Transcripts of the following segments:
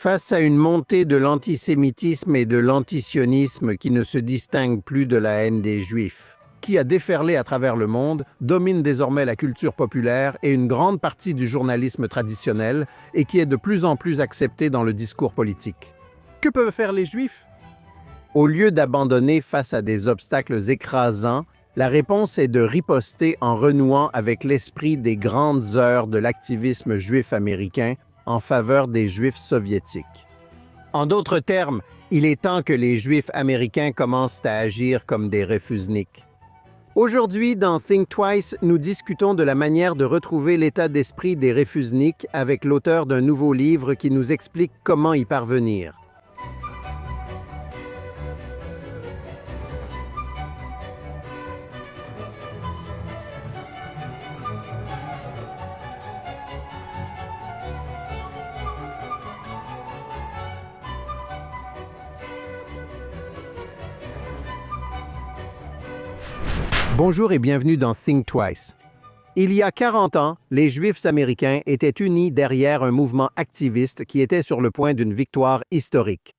Face à une montée de l'antisémitisme et de l'antisionisme qui ne se distingue plus de la haine des Juifs, qui a déferlé à travers le monde, domine désormais la culture populaire et une grande partie du journalisme traditionnel et qui est de plus en plus accepté dans le discours politique. Que peuvent faire les Juifs? Au lieu d'abandonner face à des obstacles écrasants, la réponse est de riposter en renouant avec l'esprit des grandes heures de l'activisme juif américain en faveur des Juifs soviétiques. En d'autres termes, il est temps que les Juifs américains commencent à agir comme des refusniks. Aujourd'hui, dans Think Twice, nous discutons de la manière de retrouver l'état d'esprit des refusniks avec l'auteur d'un nouveau livre qui nous explique comment y parvenir. Bonjour et bienvenue dans Think Twice. Il y a 40 ans, les Juifs américains étaient unis derrière un mouvement activiste qui était sur le point d'une victoire historique.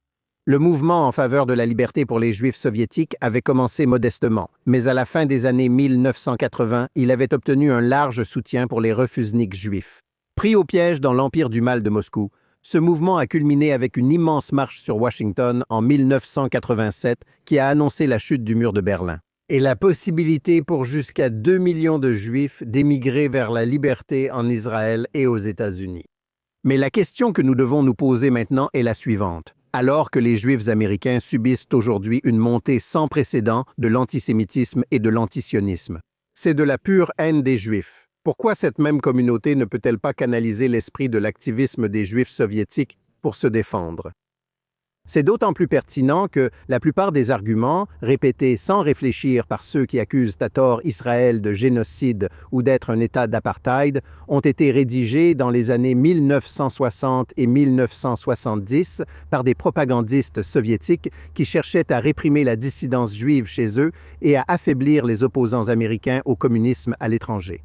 Le mouvement en faveur de la liberté pour les Juifs soviétiques avait commencé modestement, mais à la fin des années 1980, il avait obtenu un large soutien pour les refusniks juifs. Pris au piège dans l'empire du mal de Moscou, ce mouvement a culminé avec une immense marche sur Washington en 1987 qui a annoncé la chute du mur de Berlin et la possibilité pour jusqu'à 2 millions de Juifs d'émigrer vers la liberté en Israël et aux États-Unis. Mais la question que nous devons nous poser maintenant est la suivante. Alors que les Juifs américains subissent aujourd'hui une montée sans précédent de l'antisémitisme et de l'antisionisme, c'est de la pure haine des Juifs. Pourquoi cette même communauté ne peut-elle pas canaliser l'esprit de l'activisme des Juifs soviétiques pour se défendre? C'est d'autant plus pertinent que la plupart des arguments, répétés sans réfléchir par ceux qui accusent à tort Israël de génocide ou d'être un État d'apartheid, ont été rédigés dans les années 1960 et 1970 par des propagandistes soviétiques qui cherchaient à réprimer la dissidence juive chez eux et à affaiblir les opposants américains au communisme à l'étranger.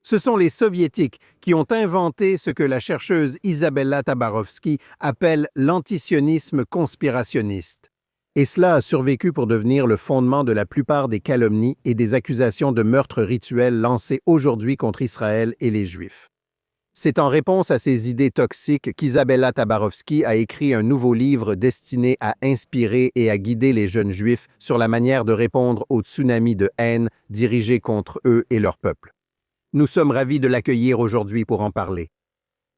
Ce sont les Soviétiques qui ont inventé ce que la chercheuse Isabella Tabarovsky appelle l'antisionisme conspirationniste. Et cela a survécu pour devenir le fondement de la plupart des calomnies et des accusations de meurtres rituels lancées aujourd'hui contre Israël et les Juifs. C'est en réponse à ces idées toxiques qu'Isabella Tabarovsky a écrit un nouveau livre destiné à inspirer et à guider les jeunes Juifs sur la manière de répondre au tsunami de haine dirigé contre eux et leur peuple. Nous sommes ravis de l'accueillir aujourd'hui pour en parler.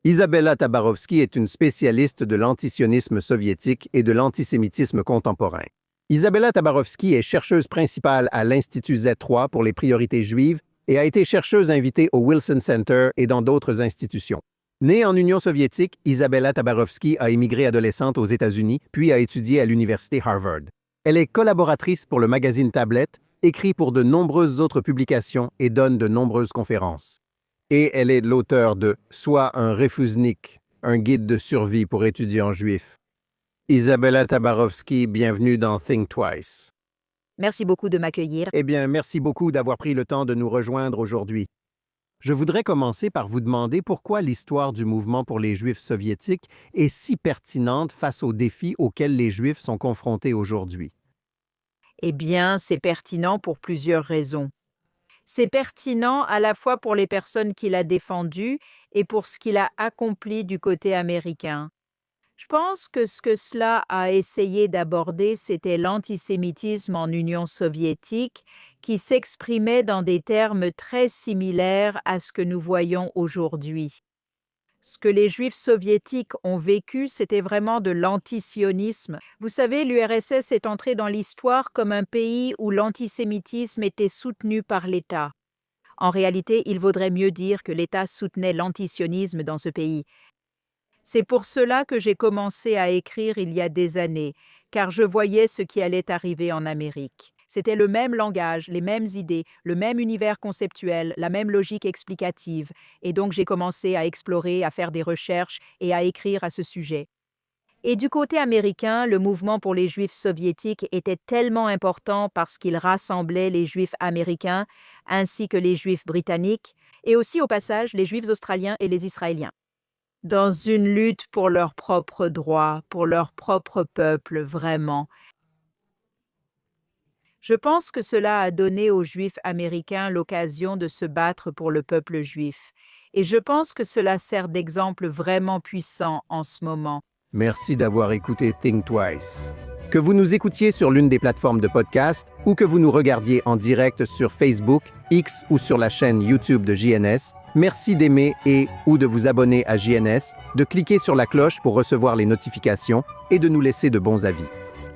Isabella Tabarovsky est une spécialiste de l'antisionisme soviétique et de l'antisémitisme contemporain. Isabella Tabarovsky est chercheuse principale à l'Institut Z3 pour les priorités juives et a été chercheuse invitée au Wilson Center et dans d'autres institutions. Née en Union soviétique, Isabella Tabarovsky a émigré adolescente aux États-Unis puis a étudié à l'Université Harvard. Elle est collaboratrice pour le magazine Tablet, écrit pour de nombreuses autres publications et donne de nombreuses conférences. Et elle est l'auteure de « Sois un refusnik, un guide de survie pour étudiants juifs ». Isabella Tabarovsky, bienvenue dans Think Twice. Merci beaucoup de m'accueillir. Eh bien, merci beaucoup d'avoir pris le temps de nous rejoindre aujourd'hui. Je voudrais commencer par vous demander pourquoi l'histoire du mouvement pour les Juifs soviétiques est si pertinente face aux défis auxquels les Juifs sont confrontés aujourd'hui. Eh bien, c'est pertinent pour plusieurs raisons. C'est pertinent à la fois pour les personnes qu'il a défendues et pour ce qu'il a accompli du côté américain. Je pense que ce que cela a essayé d'aborder, c'était l'antisémitisme en Union soviétique qui s'exprimait dans des termes très similaires à ce que nous voyons aujourd'hui. Ce que les Juifs soviétiques ont vécu, c'était vraiment de l'antisionisme. Vous savez, l'URSS est entrée dans l'histoire comme un pays où l'antisémitisme était soutenu par l'État. En réalité, il vaudrait mieux dire que l'État soutenait l'antisionisme dans ce pays. C'est pour cela que j'ai commencé à écrire il y a des années, car je voyais ce qui allait arriver en Amérique. C'était le même langage, les mêmes idées, le même univers conceptuel, la même logique explicative. Et donc j'ai commencé à explorer, à faire des recherches et à écrire à ce sujet. Et du côté américain, le mouvement pour les Juifs soviétiques était tellement important parce qu'il rassemblait les Juifs américains ainsi que les Juifs britanniques et aussi au passage les Juifs australiens et les Israéliens. dans une lutte pour leurs propres droits, pour leur propre peuple, vraiment. Je pense que cela a donné aux Juifs américains l'occasion de se battre pour le peuple juif. Et je pense que cela sert d'exemple vraiment puissant en ce moment. Merci d'avoir écouté Think Twice. Que vous nous écoutiez sur l'une des plateformes de podcast ou que vous nous regardiez en direct sur Facebook, X ou sur la chaîne YouTube de JNS, merci d'aimer et ou de vous abonner à JNS, de cliquer sur la cloche pour recevoir les notifications et de nous laisser de bons avis.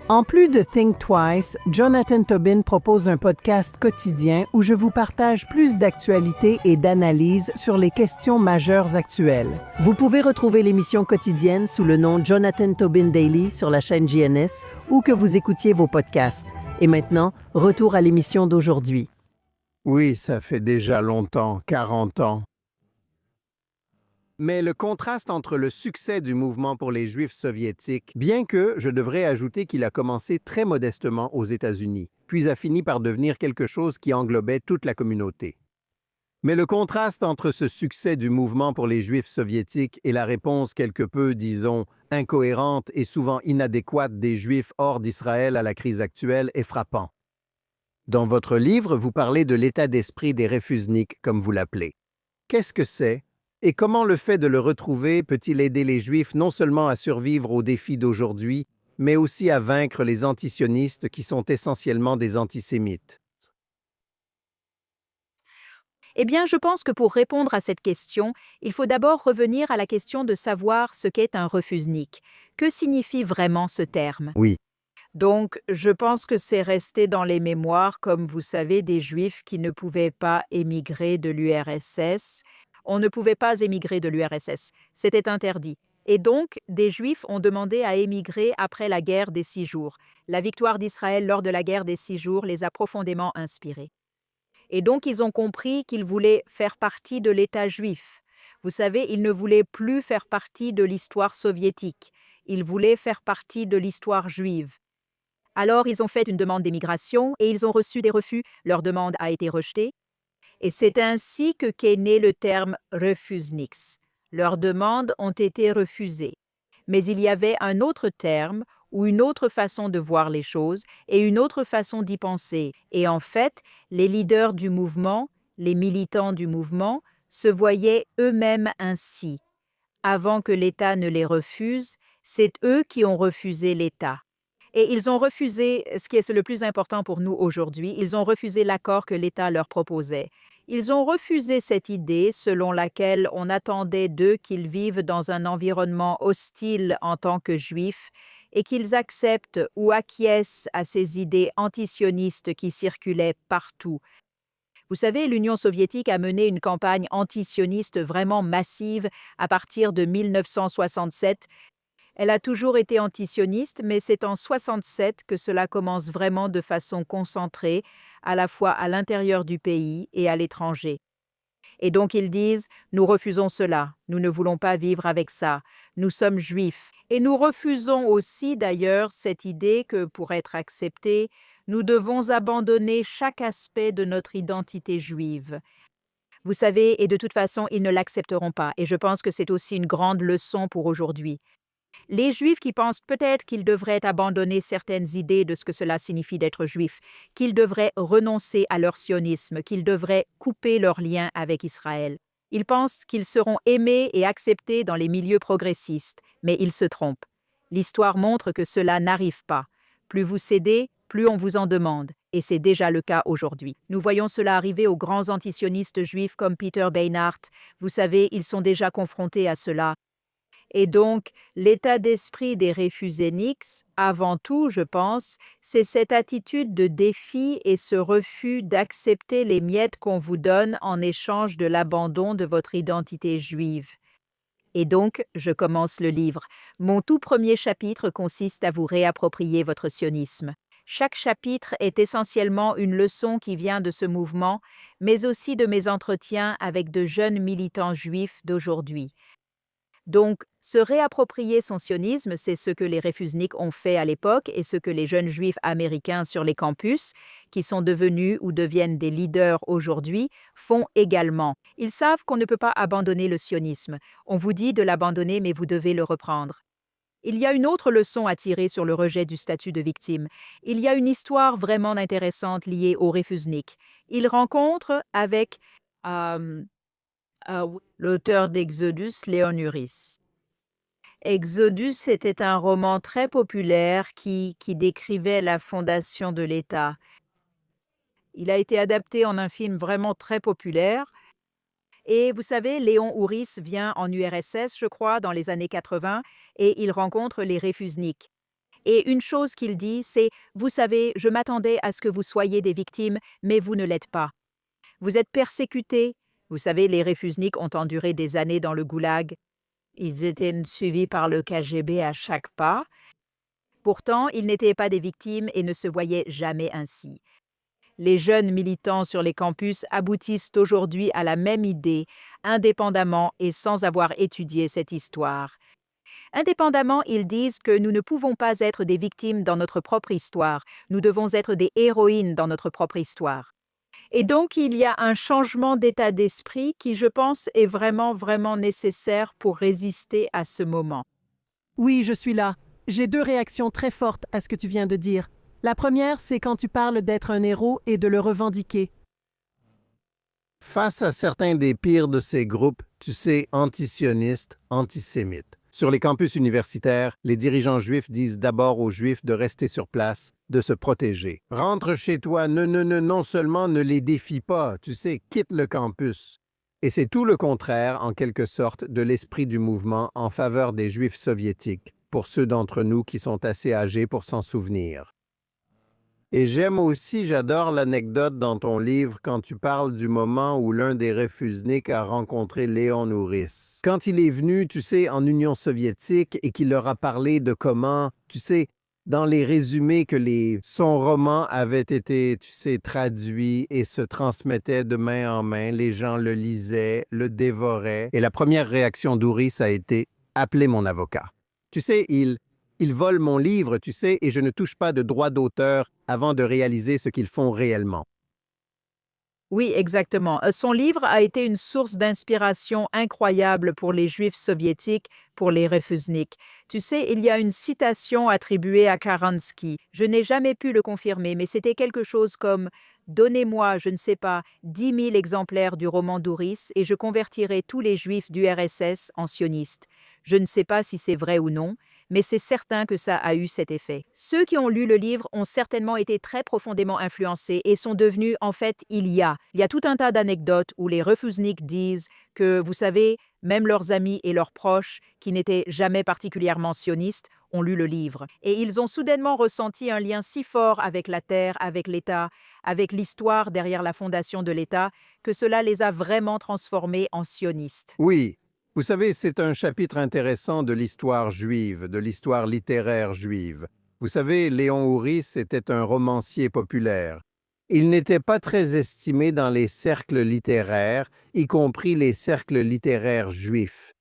En plus de Think Twice, Jonathan Tobin propose un podcast quotidien où je vous partage plus d'actualités et d'analyses sur les questions majeures actuelles. Vous pouvez retrouver l'émission quotidienne sous le nom Jonathan Tobin Daily sur la chaîne JNS ou que vous écoutiez vos podcasts. Et maintenant, retour à l'émission d'aujourd'hui. Oui, ça fait déjà longtemps, 40 ans. Mais le contraste entre le succès du mouvement pour les Juifs soviétiques, bien que je devrais ajouter qu'il a commencé très modestement aux États-Unis, puis a fini par devenir quelque chose qui englobait toute la communauté. Mais le contraste entre ce succès du mouvement pour les Juifs soviétiques et la réponse quelque peu, disons, incohérente et souvent inadéquate des Juifs hors d'Israël à la crise actuelle est frappant. Dans votre livre, vous parlez de l'état d'esprit des réfusniks, comme vous l'appelez. Qu'est-ce que c'est? Et comment le fait de le retrouver peut-il aider les Juifs non seulement à survivre aux défis d'aujourd'hui, mais aussi à vaincre les antisionistes qui sont essentiellement des antisémites? Eh bien, je pense que pour répondre à cette question, il faut d'abord revenir à la question de savoir ce qu'est un refusnik. Que signifie vraiment ce terme? Oui, Donc, je pense que c'est resté dans les mémoires, comme vous savez, des Juifs qui ne pouvaient pas émigrer de l'URSS. On ne pouvait pas émigrer de l'URSS, c'était interdit. Et donc, des Juifs ont demandé à émigrer après la guerre des 6 jours. La victoire d'Israël lors de la guerre des 6 jours les a profondément inspirés. Et donc, ils ont compris qu'ils voulaient faire partie de l'État juif. Vous savez, ils ne voulaient plus faire partie de l'histoire soviétique. Ils voulaient faire partie de l'histoire juive. Alors, ils ont fait une demande d'émigration et ils ont reçu des refus. Leur demande a été rejetée. Et c'est ainsi qu'est né le terme refusniks. Leurs demandes ont été refusées. Mais il y avait un autre terme ou une autre façon de voir les choses et une autre façon d'y penser. Et en fait, les leaders du mouvement, les militants du mouvement, se voyaient eux-mêmes ainsi. Avant que l'État ne les refuse, c'est eux qui ont refusé l'État. Et ils ont refusé, ce qui est le plus important pour nous aujourd'hui, ils ont refusé l'accord que l'État leur proposait. Ils ont refusé cette idée selon laquelle on attendait d'eux qu'ils vivent dans un environnement hostile en tant que juifs et qu'ils acceptent ou acquiescent à ces idées antisionistes qui circulaient partout. Vous savez, l'Union soviétique a mené une campagne antisioniste vraiment massive à partir de 1967. Elle a toujours été antisioniste, mais c'est en 67 que cela commence vraiment de façon concentrée, à la fois à l'intérieur du pays et à l'étranger. Et donc ils disent, nous refusons cela, nous ne voulons pas vivre avec ça, nous sommes juifs. Et nous refusons aussi d'ailleurs cette idée que pour être acceptés, nous devons abandonner chaque aspect de notre identité juive. Vous savez, et de toute façon, ils ne l'accepteront pas, et je pense que c'est aussi une grande leçon pour aujourd'hui. Les Juifs qui pensent peut-être qu'ils devraient abandonner certaines idées de ce que cela signifie d'être juif, qu'ils devraient renoncer à leur sionisme, qu'ils devraient couper leurs liens avec Israël. Ils pensent qu'ils seront aimés et acceptés dans les milieux progressistes, mais ils se trompent. L'histoire montre que cela n'arrive pas. Plus vous cédez, plus on vous en demande, et c'est déjà le cas aujourd'hui. Nous voyons cela arriver aux grands antisionistes juifs comme Peter Beinart. Vous savez, ils sont déjà confrontés à cela. Et donc, l'état d'esprit des réfuseniks, avant tout, je pense, c'est cette attitude de défi et ce refus d'accepter les miettes qu'on vous donne en échange de l'abandon de votre identité juive. Et donc, je commence le livre. Mon tout premier chapitre consiste à vous réapproprier votre sionisme. Chaque chapitre est essentiellement une leçon qui vient de ce mouvement, mais aussi de mes entretiens avec de jeunes militants juifs d'aujourd'hui. Donc, se réapproprier son sionisme, c'est ce que les réfusniks ont fait à l'époque et ce que les jeunes juifs américains sur les campus, qui sont devenus ou deviennent des leaders aujourd'hui, font également. Ils savent qu'on ne peut pas abandonner le sionisme. On vous dit de l'abandonner, mais vous devez le reprendre. Il y a une autre leçon à tirer sur le rejet du statut de victime. Il y a une histoire vraiment intéressante liée aux réfusniks. Ils rencontrent avec l'auteur d'Exodus, Léon Uris. Exodus était un roman très populaire qui décrivait la fondation de l'État. Il a été adapté en un film vraiment très populaire. Et vous savez, Léon Uris vient en URSS, je crois, dans les années 80, et il rencontre les réfusniks. Et une chose qu'il dit, c'est « Vous savez, je m'attendais à ce que vous soyez des victimes, mais vous ne l'êtes pas. Vous êtes persécutés. Vous savez, les réfusniks ont enduré des années dans le goulag. Ils étaient suivis par le KGB à chaque pas. Pourtant, ils n'étaient pas des victimes et ne se voyaient jamais ainsi. Les jeunes militants sur les campus aboutissent aujourd'hui à la même idée, indépendamment et sans avoir étudié cette histoire. Indépendamment, ils disent que nous ne pouvons pas être des victimes dans notre propre histoire, nous devons être des héroïnes dans notre propre histoire. Et donc, il y a un changement d'état d'esprit qui, je pense, est vraiment, vraiment nécessaire pour résister à ce moment. Oui, je suis là. J'ai 2 réactions très fortes à ce que tu viens de dire. La première, c'est quand tu parles d'être un héros et de le revendiquer. Face à certains des pires de ces groupes, tu sais, antisionistes, antisémites, sur les campus universitaires, les dirigeants juifs disent d'abord aux juifs de rester sur place, de se protéger. Rentre chez toi, non seulement ne les défie pas, tu sais, quitte le campus. Et c'est tout le contraire, en quelque sorte, de l'esprit du mouvement en faveur des juifs soviétiques, pour ceux d'entre nous qui sont assez âgés pour s'en souvenir. Et j'adore l'anecdote dans ton livre quand tu parles du moment où l'un des réfusniks a rencontré Léon Uris. Quand il est venu, tu sais, en Union soviétique et qu'il leur a parlé de comment, tu sais, dans les résumés que son roman avait été, tu sais, traduit et se transmettait de main en main, les gens le lisaient, le dévoraient. Et la première réaction d'Uris a été « Appelez mon avocat ». Tu sais, il vole mon livre, tu sais, et je ne touche pas de droit d'auteur avant de réaliser ce qu'ils font réellement. Oui, exactement. Son livre a été une source d'inspiration incroyable pour les Juifs soviétiques, pour les réfusniks. Tu sais, il y a une citation attribuée à Kharansky. Je n'ai jamais pu le confirmer, mais c'était quelque chose comme « Donnez-moi, je ne sais pas, 10 000 exemplaires du roman d'Uris et je convertirai tous les Juifs du RSS en sionistes. » Je ne sais pas si c'est vrai ou non, mais c'est certain que ça a eu cet effet. Ceux qui ont lu le livre ont certainement été très profondément influencés et sont devenus, en fait, il y a tout un tas d'anecdotes où les réfusniks disent que, vous savez, même leurs amis et leurs proches, qui n'étaient jamais particulièrement sionistes, ont lu le livre. Et ils ont soudainement ressenti un lien si fort avec la terre, avec l'État, avec l'histoire derrière la fondation de l'État, que cela les a vraiment transformés en sionistes. Oui. Vous savez, c'est un chapitre intéressant de l'histoire juive, de l'histoire littéraire juive. Vous savez, Léon Uris était un romancier populaire. Il n'était pas très estimé dans les cercles littéraires, y compris les cercles littéraires juifs.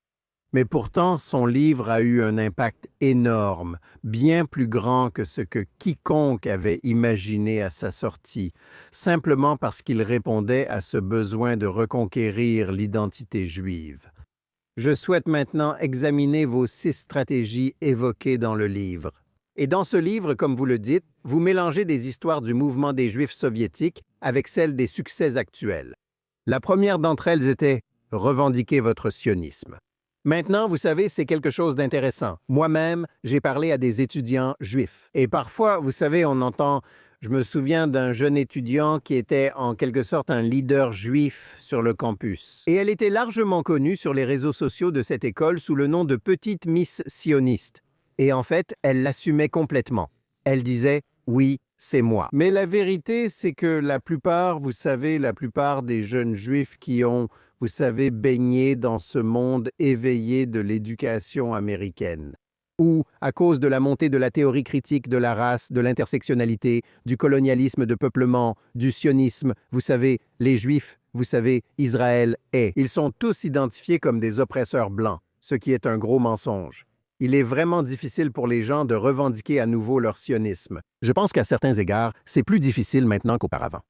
Mais pourtant, son livre a eu un impact énorme, bien plus grand que ce que quiconque avait imaginé à sa sortie, simplement parce qu'il répondait à ce besoin de reconquérir l'identité juive. Je souhaite maintenant examiner vos 6 stratégies évoquées dans le livre. Et dans ce livre, comme vous le dites, vous mélangez des histoires du mouvement des Juifs soviétiques avec celles des succès actuels. La première d'entre elles était « Revendiquez votre sionisme ». Maintenant, vous savez, c'est quelque chose d'intéressant. Moi-même, j'ai parlé à des étudiants juifs. Et parfois, vous savez, on entend... Je me souviens d'un jeune étudiant qui était en quelque sorte un leader juif sur le campus. Et elle était largement connue sur les réseaux sociaux de cette école sous le nom de Petite Miss Sioniste. Et en fait, elle l'assumait complètement. Elle disait « Oui, c'est moi ». Mais la vérité, c'est que la plupart des jeunes juifs qui ont, vous savez, baigné dans ce monde éveillé de l'éducation américaine, ou à cause de la montée de la théorie critique de la race, de l'intersectionnalité, du colonialisme de peuplement, du sionisme, vous savez, les Juifs, vous savez, Israël est. Ils sont tous identifiés comme des oppresseurs blancs. ce qui est un gros mensonge. Il est vraiment difficile pour les gens de revendiquer à nouveau leur sionisme. Je pense qu'à certains égards, c'est plus difficile maintenant qu'auparavant.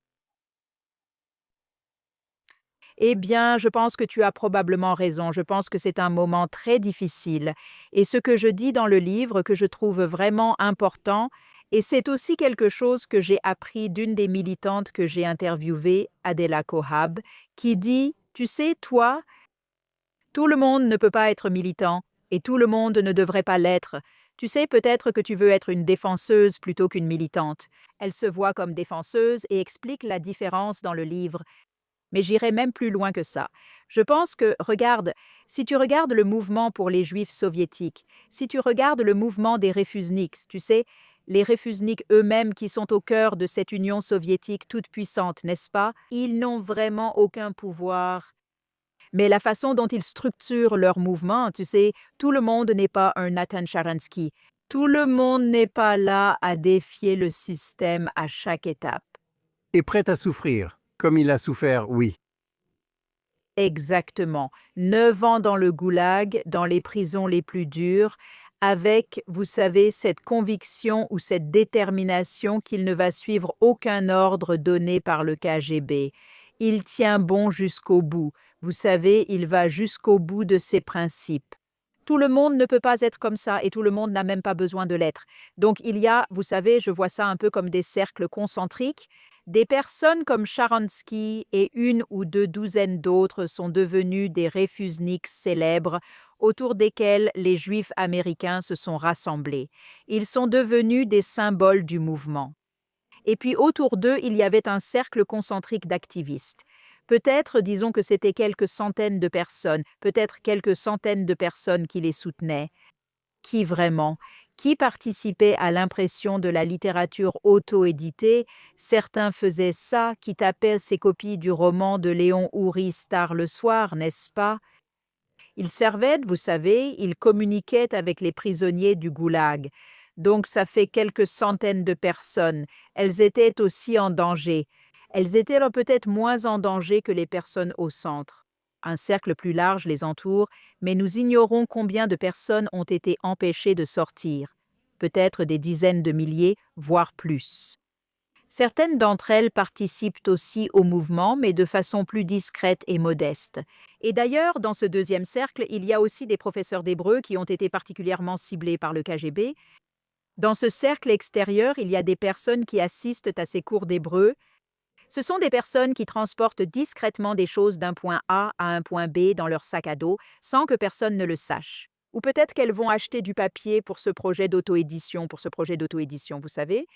Eh bien, je pense que tu as probablement raison. Je pense que c'est un moment très difficile. Et ce que je dis dans le livre, que je trouve vraiment important, et c'est aussi quelque chose que j'ai appris d'une des militantes que j'ai interviewées, Adela Cohab, qui dit, tu sais, toi, tout le monde ne peut pas être militant, et tout le monde ne devrait pas l'être. Tu sais, peut-être que tu veux être une défenseuse plutôt qu'une militante. Elle se voit comme défenseuse et explique la différence dans le livre. Mais j'irai même plus loin que ça. Je pense que, regarde, si tu regardes le mouvement pour les Juifs soviétiques, si tu regardes le mouvement des Refusniks, tu sais, les Refusniks eux-mêmes qui sont au cœur de cette Union soviétique toute puissante, n'est-ce pas? Ils n'ont vraiment aucun pouvoir. Mais la façon dont ils structurent leur mouvement, tu sais, tout le monde n'est pas un Nathan Sharansky. Tout le monde n'est pas là à défier le système à chaque étape. Et prêt à souffrir, comme il a souffert, oui. Exactement. 9 ans dans le goulag, dans les prisons les plus dures, avec, vous savez, cette conviction ou cette détermination qu'il ne va suivre aucun ordre donné par le KGB. Il tient bon jusqu'au bout. Vous savez, il va jusqu'au bout de ses principes. Tout le monde ne peut pas être comme ça et tout le monde n'a même pas besoin de l'être. Donc il y a, vous savez, je vois ça un peu comme des cercles concentriques. Des personnes comme Sharansky et une ou deux douzaines d'autres sont devenues des Refusniks célèbres autour desquels les Juifs américains se sont rassemblés. Ils sont devenus des symboles du mouvement. Et puis autour d'eux, il y avait un cercle concentrique d'activistes. Peut-être, disons que c'était quelques centaines de personnes, peut-être quelques centaines de personnes qui les soutenaient. Qui vraiment? Qui participait à l'impression de la littérature auto-éditée? Certains faisaient ça, qui tapaient ces copies du roman de Léon Houry Star le soir, n'est-ce pas? Ils servaient, vous savez, ils communiquaient avec les prisonniers du goulag. Donc ça fait quelques centaines de personnes. Elles étaient aussi en danger. Elles étaient alors peut-être moins en danger que les personnes au centre. Un cercle plus large les entoure, mais nous ignorons combien de personnes ont été empêchées de sortir. Peut-être des dizaines de milliers, voire plus. Certaines d'entre elles participent aussi au mouvement, mais de façon plus discrète et modeste. Et d'ailleurs, dans ce deuxième cercle, il y a aussi des professeurs d'hébreu qui ont été particulièrement ciblés par le KGB. Dans ce cercle extérieur, il y a des personnes qui assistent à ces cours d'hébreu. Ce sont des personnes qui transportent discrètement des choses d'un point A à un point B dans leur sac à dos sans que personne ne le sache. Ou peut-être qu'elles vont acheter du papier pour ce projet d'auto-édition, vous savez.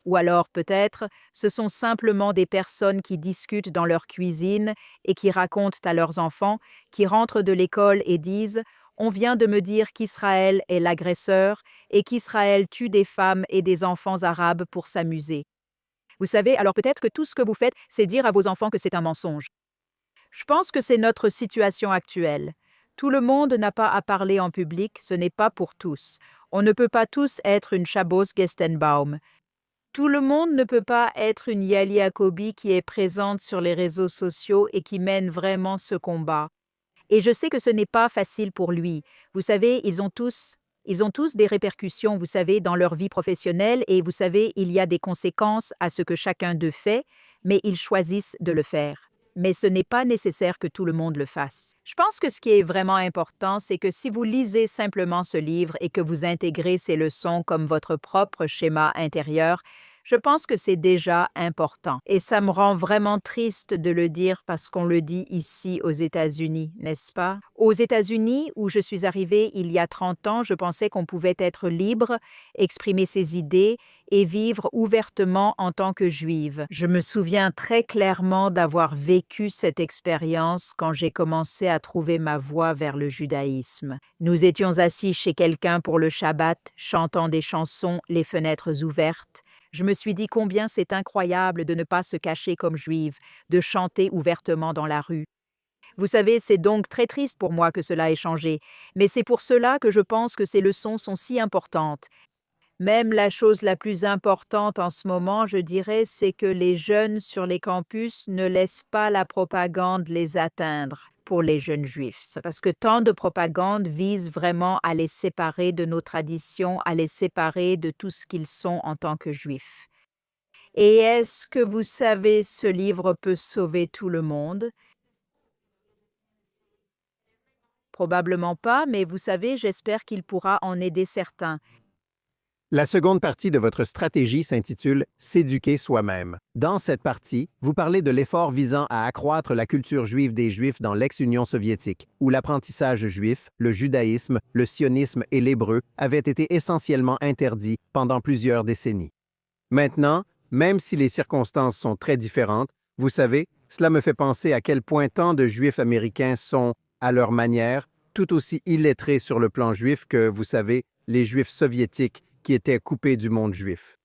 Ou alors peut-être ce sont simplement des personnes qui discutent dans leur cuisine et qui racontent à leurs enfants, qui rentrent de l'école et disent « On vient de me dire qu'Israël est l'agresseur et qu'Israël tue des femmes et des enfants arabes pour s'amuser. » Vous savez, alors peut-être que tout ce que vous faites, c'est dire à vos enfants que c'est un mensonge. Je pense que c'est notre situation actuelle. Tout le monde n'a pas à parler en public, ce n'est pas pour tous. On ne peut pas tous être une Chabos Gestenbaum. Tout le monde ne peut pas être une Yali Jacobi qui est présente sur les réseaux sociaux et qui mène vraiment ce combat. Et je sais que ce n'est pas facile pour lui. Vous savez, ils ont tous des répercussions, vous savez, dans leur vie professionnelle et vous savez, il y a des conséquences à ce que chacun d'eux fait, mais ils choisissent de le faire. Mais ce n'est pas nécessaire que tout le monde le fasse. Je pense que ce qui est vraiment important, c'est que si vous lisez simplement ce livre et que vous intégrez ces leçons comme votre propre schéma intérieur, je pense que c'est déjà important. Et ça me rend vraiment triste de le dire parce qu'on le dit ici aux États-Unis, n'est-ce pas? Aux États-Unis, où je suis arrivée il y a 30 ans, je pensais qu'on pouvait être libre, exprimer ses idées et vivre ouvertement en tant que juive. Je me souviens très clairement d'avoir vécu cette expérience quand j'ai commencé à trouver ma voie vers le judaïsme. Nous étions assis chez quelqu'un pour le Shabbat, chantant des chansons, les fenêtres ouvertes. Je me suis dit combien c'est incroyable de ne pas se cacher comme juive, de chanter ouvertement dans la rue. Vous savez, c'est donc très triste pour moi que cela ait changé, mais c'est pour cela que je pense que ces leçons sont si importantes. Même la chose la plus importante en ce moment, je dirais, c'est que les jeunes sur les campus ne laissent pas la propagande les atteindre. pour les jeunes juifs. C'est parce que tant de propagande vise vraiment à les séparer de nos traditions, à les séparer de tout ce qu'ils sont en tant que juifs. Et est-ce que vous savez, ce livre peut sauver tout le monde? Probablement pas, mais vous savez, j'espère qu'il pourra en aider certains. La seconde partie de votre stratégie s'intitule « S'éduquer soi-même ». Dans cette partie, vous parlez de l'effort visant à accroître la culture juive des Juifs dans l'ex-Union soviétique, où l'apprentissage juif, le judaïsme, le sionisme et l'hébreu avaient été essentiellement interdits pendant plusieurs décennies. Maintenant, même si les circonstances sont très différentes, vous savez, cela me fait penser à quel point tant de Juifs américains sont, à leur manière, tout aussi illettrés sur le plan juif que, vous savez, les Juifs soviétiques qui étaient coupés du monde juif.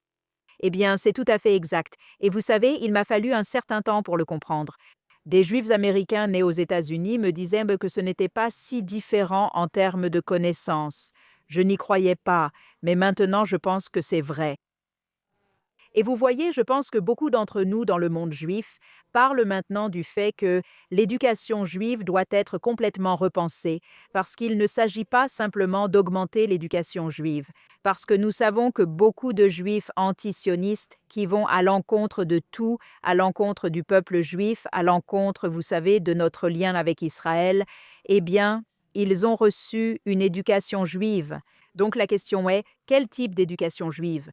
Eh bien, c'est tout à fait exact. Et vous savez, il m'a fallu un certain temps pour le comprendre. Des Juifs américains nés aux États-Unis me disaient que ce n'était pas si différent en termes de connaissances. Je n'y croyais pas, mais maintenant je pense que c'est vrai. Et vous voyez, je pense que beaucoup d'entre nous dans le monde juif parlent maintenant du fait que l'éducation juive doit être complètement repensée, parce qu'il ne s'agit pas simplement d'augmenter l'éducation juive, parce que nous savons que beaucoup de juifs antisionistes qui vont à l'encontre de tout, à l'encontre du peuple juif, à l'encontre, vous savez, de notre lien avec Israël, eh bien, ils ont reçu une éducation juive. Donc la question est, quel type d'éducation juive?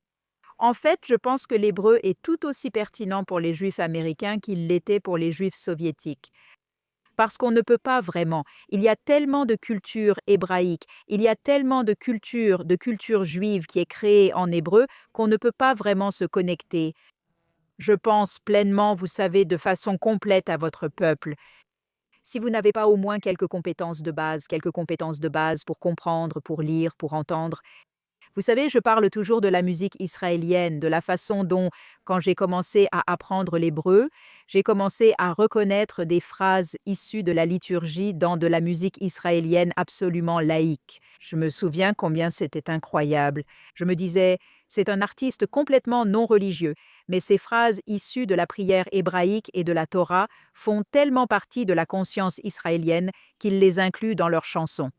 En fait, je pense que l'hébreu est tout aussi pertinent pour les Juifs américains qu'il l'était pour les Juifs soviétiques. Parce qu'on ne peut pas vraiment. Il y a tellement de culture hébraïque, il y a tellement de culture juive qui est créée en hébreu qu'on ne peut pas vraiment se connecter. Je pense pleinement, vous savez, de façon complète à votre peuple. Si vous n'avez pas au moins quelques compétences de base pour comprendre, pour lire, pour entendre. Vous savez, je parle toujours de la musique israélienne, de la façon dont, quand j'ai commencé à apprendre l'hébreu, j'ai commencé à reconnaître des phrases issues de la liturgie dans de la musique israélienne absolument laïque. Je me souviens combien c'était incroyable. Je me disais, c'est un artiste complètement non religieux, mais ces phrases issues de la prière hébraïque et de la Torah font tellement partie de la conscience israélienne qu'il les inclut dans leurs chansons.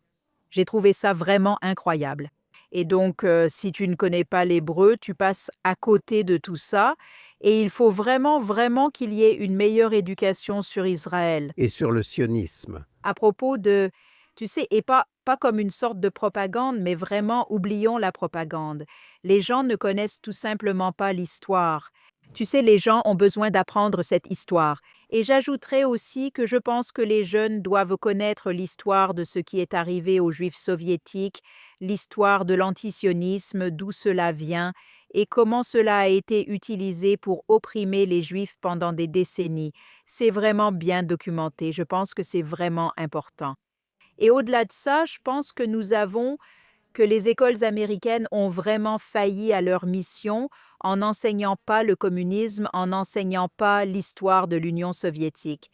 J'ai trouvé ça vraiment incroyable. Et donc, si tu ne connais pas l'hébreu, tu passes à côté de tout ça. Et il faut vraiment, vraiment qu'il y ait une meilleure éducation sur Israël. Et sur le sionisme. À propos de, tu sais, et pas comme une sorte de propagande, mais vraiment, oublions la propagande. Les gens ne connaissent tout simplement pas l'histoire. Tu sais, les gens ont besoin d'apprendre cette histoire. Et j'ajouterais aussi que je pense que les jeunes doivent connaître l'histoire de ce qui est arrivé aux Juifs soviétiques, l'histoire de l'antisionisme, d'où cela vient, et comment cela a été utilisé pour opprimer les Juifs pendant des décennies. C'est vraiment bien documenté, je pense que c'est vraiment important. Et au-delà de ça, je pense que les écoles américaines ont vraiment failli à leur mission en n'enseignant pas le communisme, en n'enseignant pas l'histoire de l'Union soviétique.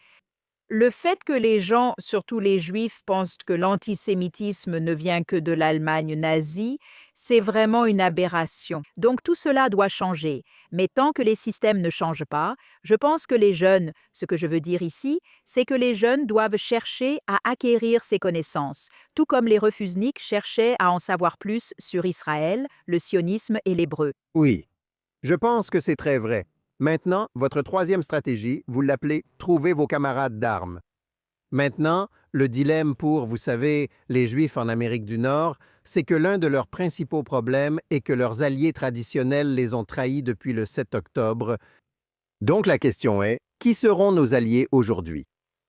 Le fait que les gens, surtout les Juifs, pensent que l'antisémitisme ne vient que de l'Allemagne nazie, c'est vraiment une aberration. Donc tout cela doit changer. Mais tant que les systèmes ne changent pas, je pense que les jeunes, ce que je veux dire ici, c'est que les jeunes doivent chercher à acquérir ces connaissances, tout comme les refusniks cherchaient à en savoir plus sur Israël, le sionisme et l'hébreu. Oui, je pense que c'est très vrai. Maintenant, votre troisième stratégie, vous l'appelez « Trouver vos camarades d'armes ». Maintenant, le dilemme pour, vous savez, les Juifs en Amérique du Nord, c'est que l'un de leurs principaux problèmes est que leurs alliés traditionnels les ont trahis depuis le 7 octobre. Donc la question est, qui seront nos alliés aujourd'hui?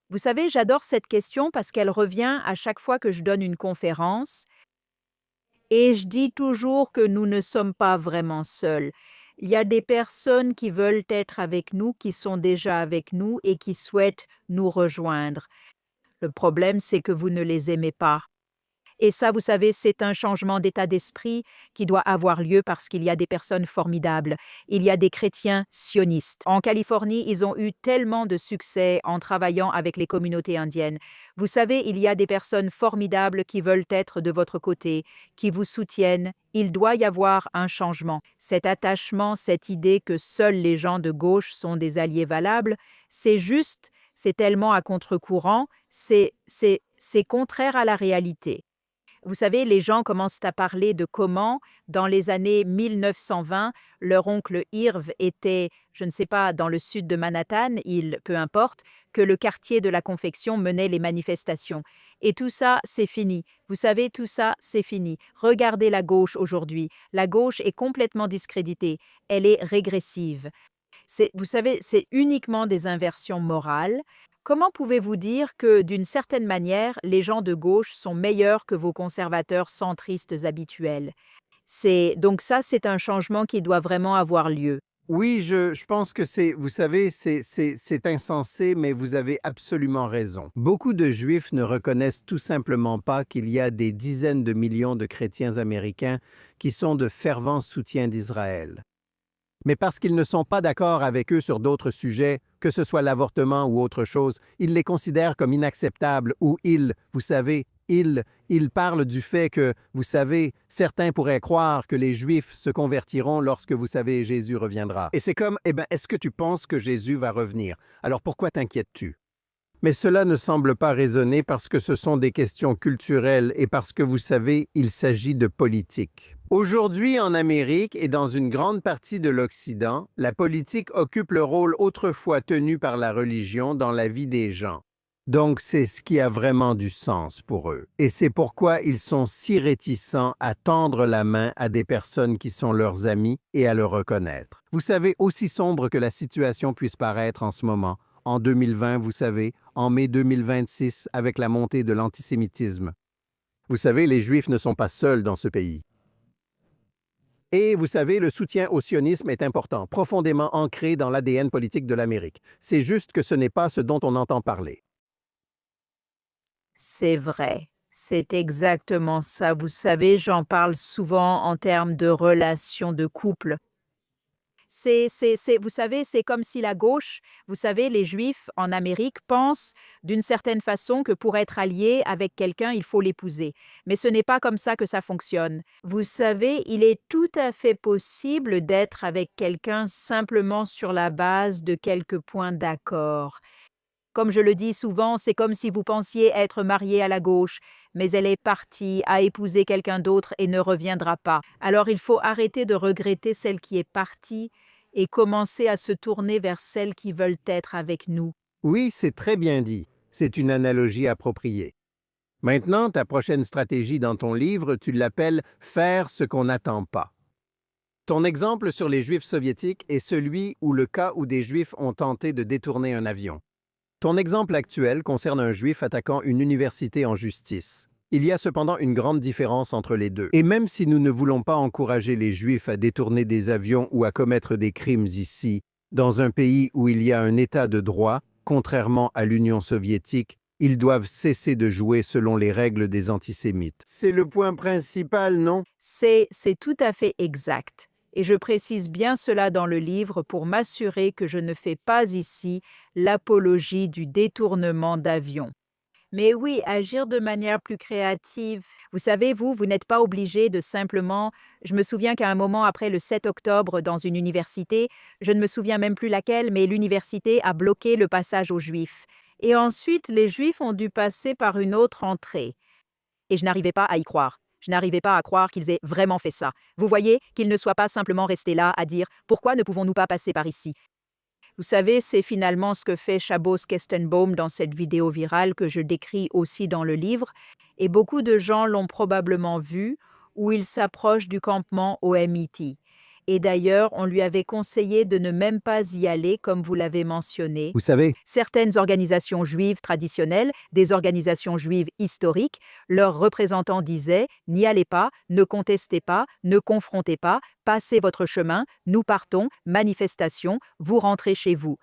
Vous savez, j'adore cette question parce qu'elle revient à chaque fois que je donne une conférence. Et je dis toujours que nous ne sommes pas vraiment seuls. Il y a des personnes qui veulent être avec nous, qui sont déjà avec nous et qui souhaitent nous rejoindre. Le problème, c'est que vous ne les aimez pas. Et ça, vous savez, c'est un changement d'état d'esprit qui doit avoir lieu parce qu'il y a des personnes formidables. Il y a des chrétiens sionistes. En Californie, ils ont eu tellement de succès en travaillant avec les communautés indiennes. Vous savez, il y a des personnes formidables qui veulent être de votre côté, qui vous soutiennent. Il doit y avoir un changement. Cet attachement, cette idée que seuls les gens de gauche sont des alliés valables, c'est juste, C'est tellement à contre-courant, c'est contraire à la réalité. Vous savez, les gens commencent à parler de comment, dans les années 1920, leur oncle Irv était, je ne sais pas, dans le sud de Manhattan, peu importe, que le quartier de la confection menait les manifestations. Et tout ça, c'est fini. Vous savez, tout ça, c'est fini. Regardez la gauche aujourd'hui. La gauche est complètement discréditée. Elle est régressive. Vous savez, c'est uniquement des inversions morales. Comment pouvez-vous dire que, d'une certaine manière, les gens de gauche sont meilleurs que vos conservateurs centristes habituels? Donc ça, c'est un changement qui doit vraiment avoir lieu. Oui, je pense que vous savez, c'est insensé, mais vous avez absolument raison. Beaucoup de Juifs ne reconnaissent tout simplement pas qu'il y a des dizaines de millions de chrétiens américains qui sont de fervents soutiens d'Israël. Mais parce qu'ils ne sont pas d'accord avec eux sur d'autres sujets, que ce soit l'avortement ou autre chose, ils les considèrent comme inacceptables ou vous savez, ils parlent du fait que, vous savez, certains pourraient croire que les Juifs se convertiront lorsque, vous savez, Jésus reviendra. Et c'est comme, est-ce que tu penses que Jésus va revenir? Alors pourquoi t'inquiètes-tu? Mais cela ne semble pas raisonner parce que ce sont des questions culturelles et parce que, vous savez, il s'agit de politique. Aujourd'hui, en Amérique et dans une grande partie de l'Occident, la politique occupe le rôle autrefois tenu par la religion dans la vie des gens. Donc, c'est ce qui a vraiment du sens pour eux. Et c'est pourquoi ils sont si réticents à tendre la main à des personnes qui sont leurs amis et à le reconnaître. Vous savez, aussi sombre que la situation puisse paraître en ce moment, en 2020, vous savez, en mai 2026, avec la montée de l'antisémitisme. Vous savez, les Juifs ne sont pas seuls dans ce pays. Et vous savez, le soutien au sionisme est important, profondément ancré dans l'ADN politique de l'Amérique. C'est juste que ce n'est pas ce dont on entend parler. C'est vrai. C'est exactement ça. Vous savez, j'en parle souvent en termes de relations de couple. Vous savez, c'est comme si la gauche, vous savez, les Juifs en Amérique pensent d'une certaine façon que pour être allié avec quelqu'un, il faut l'épouser. Mais ce n'est pas comme ça que ça fonctionne. Vous savez, il est tout à fait possible d'être avec quelqu'un simplement sur la base de quelques points d'accord. Comme je le dis souvent, c'est comme si vous pensiez être marié à la gauche, mais elle est partie, a épousé quelqu'un d'autre et ne reviendra pas. Alors il faut arrêter de regretter celle qui est partie et commencer à se tourner vers celles qui veulent être avec nous. Oui, c'est très bien dit. C'est une analogie appropriée. Maintenant, ta prochaine stratégie dans ton livre, tu l'appelles « faire ce qu'on n'attend pas ». Ton exemple sur les Juifs soviétiques est celui où le cas où des Juifs ont tenté de détourner un avion. Ton exemple actuel concerne un Juif attaquant une université en justice. Il y a cependant une grande différence entre les deux. Et même si nous ne voulons pas encourager les Juifs à détourner des avions ou à commettre des crimes ici, dans un pays où il y a un état de droit, contrairement à l'Union soviétique, ils doivent cesser de jouer selon les règles des antisémites. C'est le point principal, non? C'est tout à fait exact. Et je précise bien cela dans le livre pour m'assurer que je ne fais pas ici l'apologie du détournement d'avions. Mais oui, agir de manière plus créative. Vous savez, vous n'êtes pas obligé de simplement... Je me souviens qu'à un moment après le 7 octobre dans une université, je ne me souviens même plus laquelle, mais l'université a bloqué le passage aux Juifs. Et ensuite, les Juifs ont dû passer par une autre entrée. Et je n'arrivais pas à y croire. Je n'arrivais pas à croire qu'ils aient vraiment fait ça. Vous voyez, qu'ils ne soient pas simplement restés là à dire « Pourquoi ne pouvons-nous pas passer par ici ?» Vous savez, c'est finalement ce que fait Chabos Kestenbaum dans cette vidéo virale que je décris aussi dans le livre, et beaucoup de gens l'ont probablement vu, où il s'approche du campement au MIT. Et d'ailleurs, on lui avait conseillé de ne même pas y aller, comme vous l'avez mentionné. Vous savez, Certaines organisations juives traditionnelles, des organisations juives historiques, leurs représentants disaient « N'y allez pas, ne contestez pas, ne confrontez pas, passez votre chemin, nous partons, manifestation, vous rentrez chez vous. »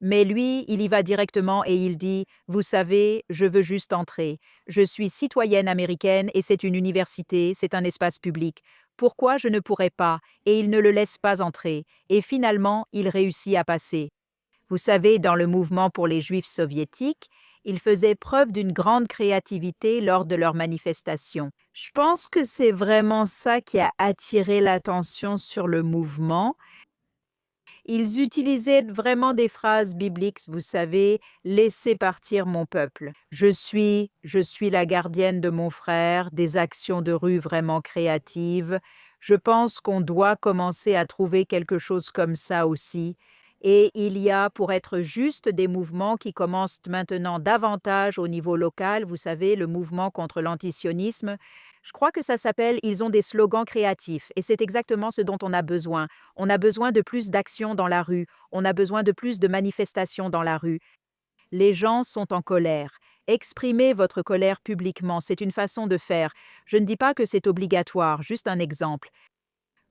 Mais lui, il y va directement et il dit « Vous savez, je veux juste entrer. Je suis citoyenne américaine et c'est une université, c'est un espace public. Pourquoi je ne pourrais pas ?» Et il ne le laisse pas entrer. Et finalement, il réussit à passer. Vous savez, dans le mouvement pour les Juifs soviétiques, ils faisaient preuve d'une grande créativité lors de leurs manifestations. Je pense que c'est vraiment ça qui a attiré l'attention sur le mouvement. Ils utilisaient vraiment des phrases bibliques, vous savez, laissez partir mon peuple. Je suis la gardienne de mon frère, des actions de rue vraiment créatives. Je pense qu'on doit commencer à trouver quelque chose comme ça aussi. Et il y a, pour être juste, des mouvements qui commencent maintenant davantage au niveau local. Vous savez, le mouvement contre l'antisionisme. Je crois que ça s'appelle Ils ont des slogans créatifs. Et c'est exactement ce dont on a besoin. On a besoin de plus d'actions dans la rue. On a besoin de plus de manifestations dans la rue. Les gens sont en colère. Exprimez votre colère publiquement. C'est une façon de faire. Je ne dis pas que c'est obligatoire, juste un exemple.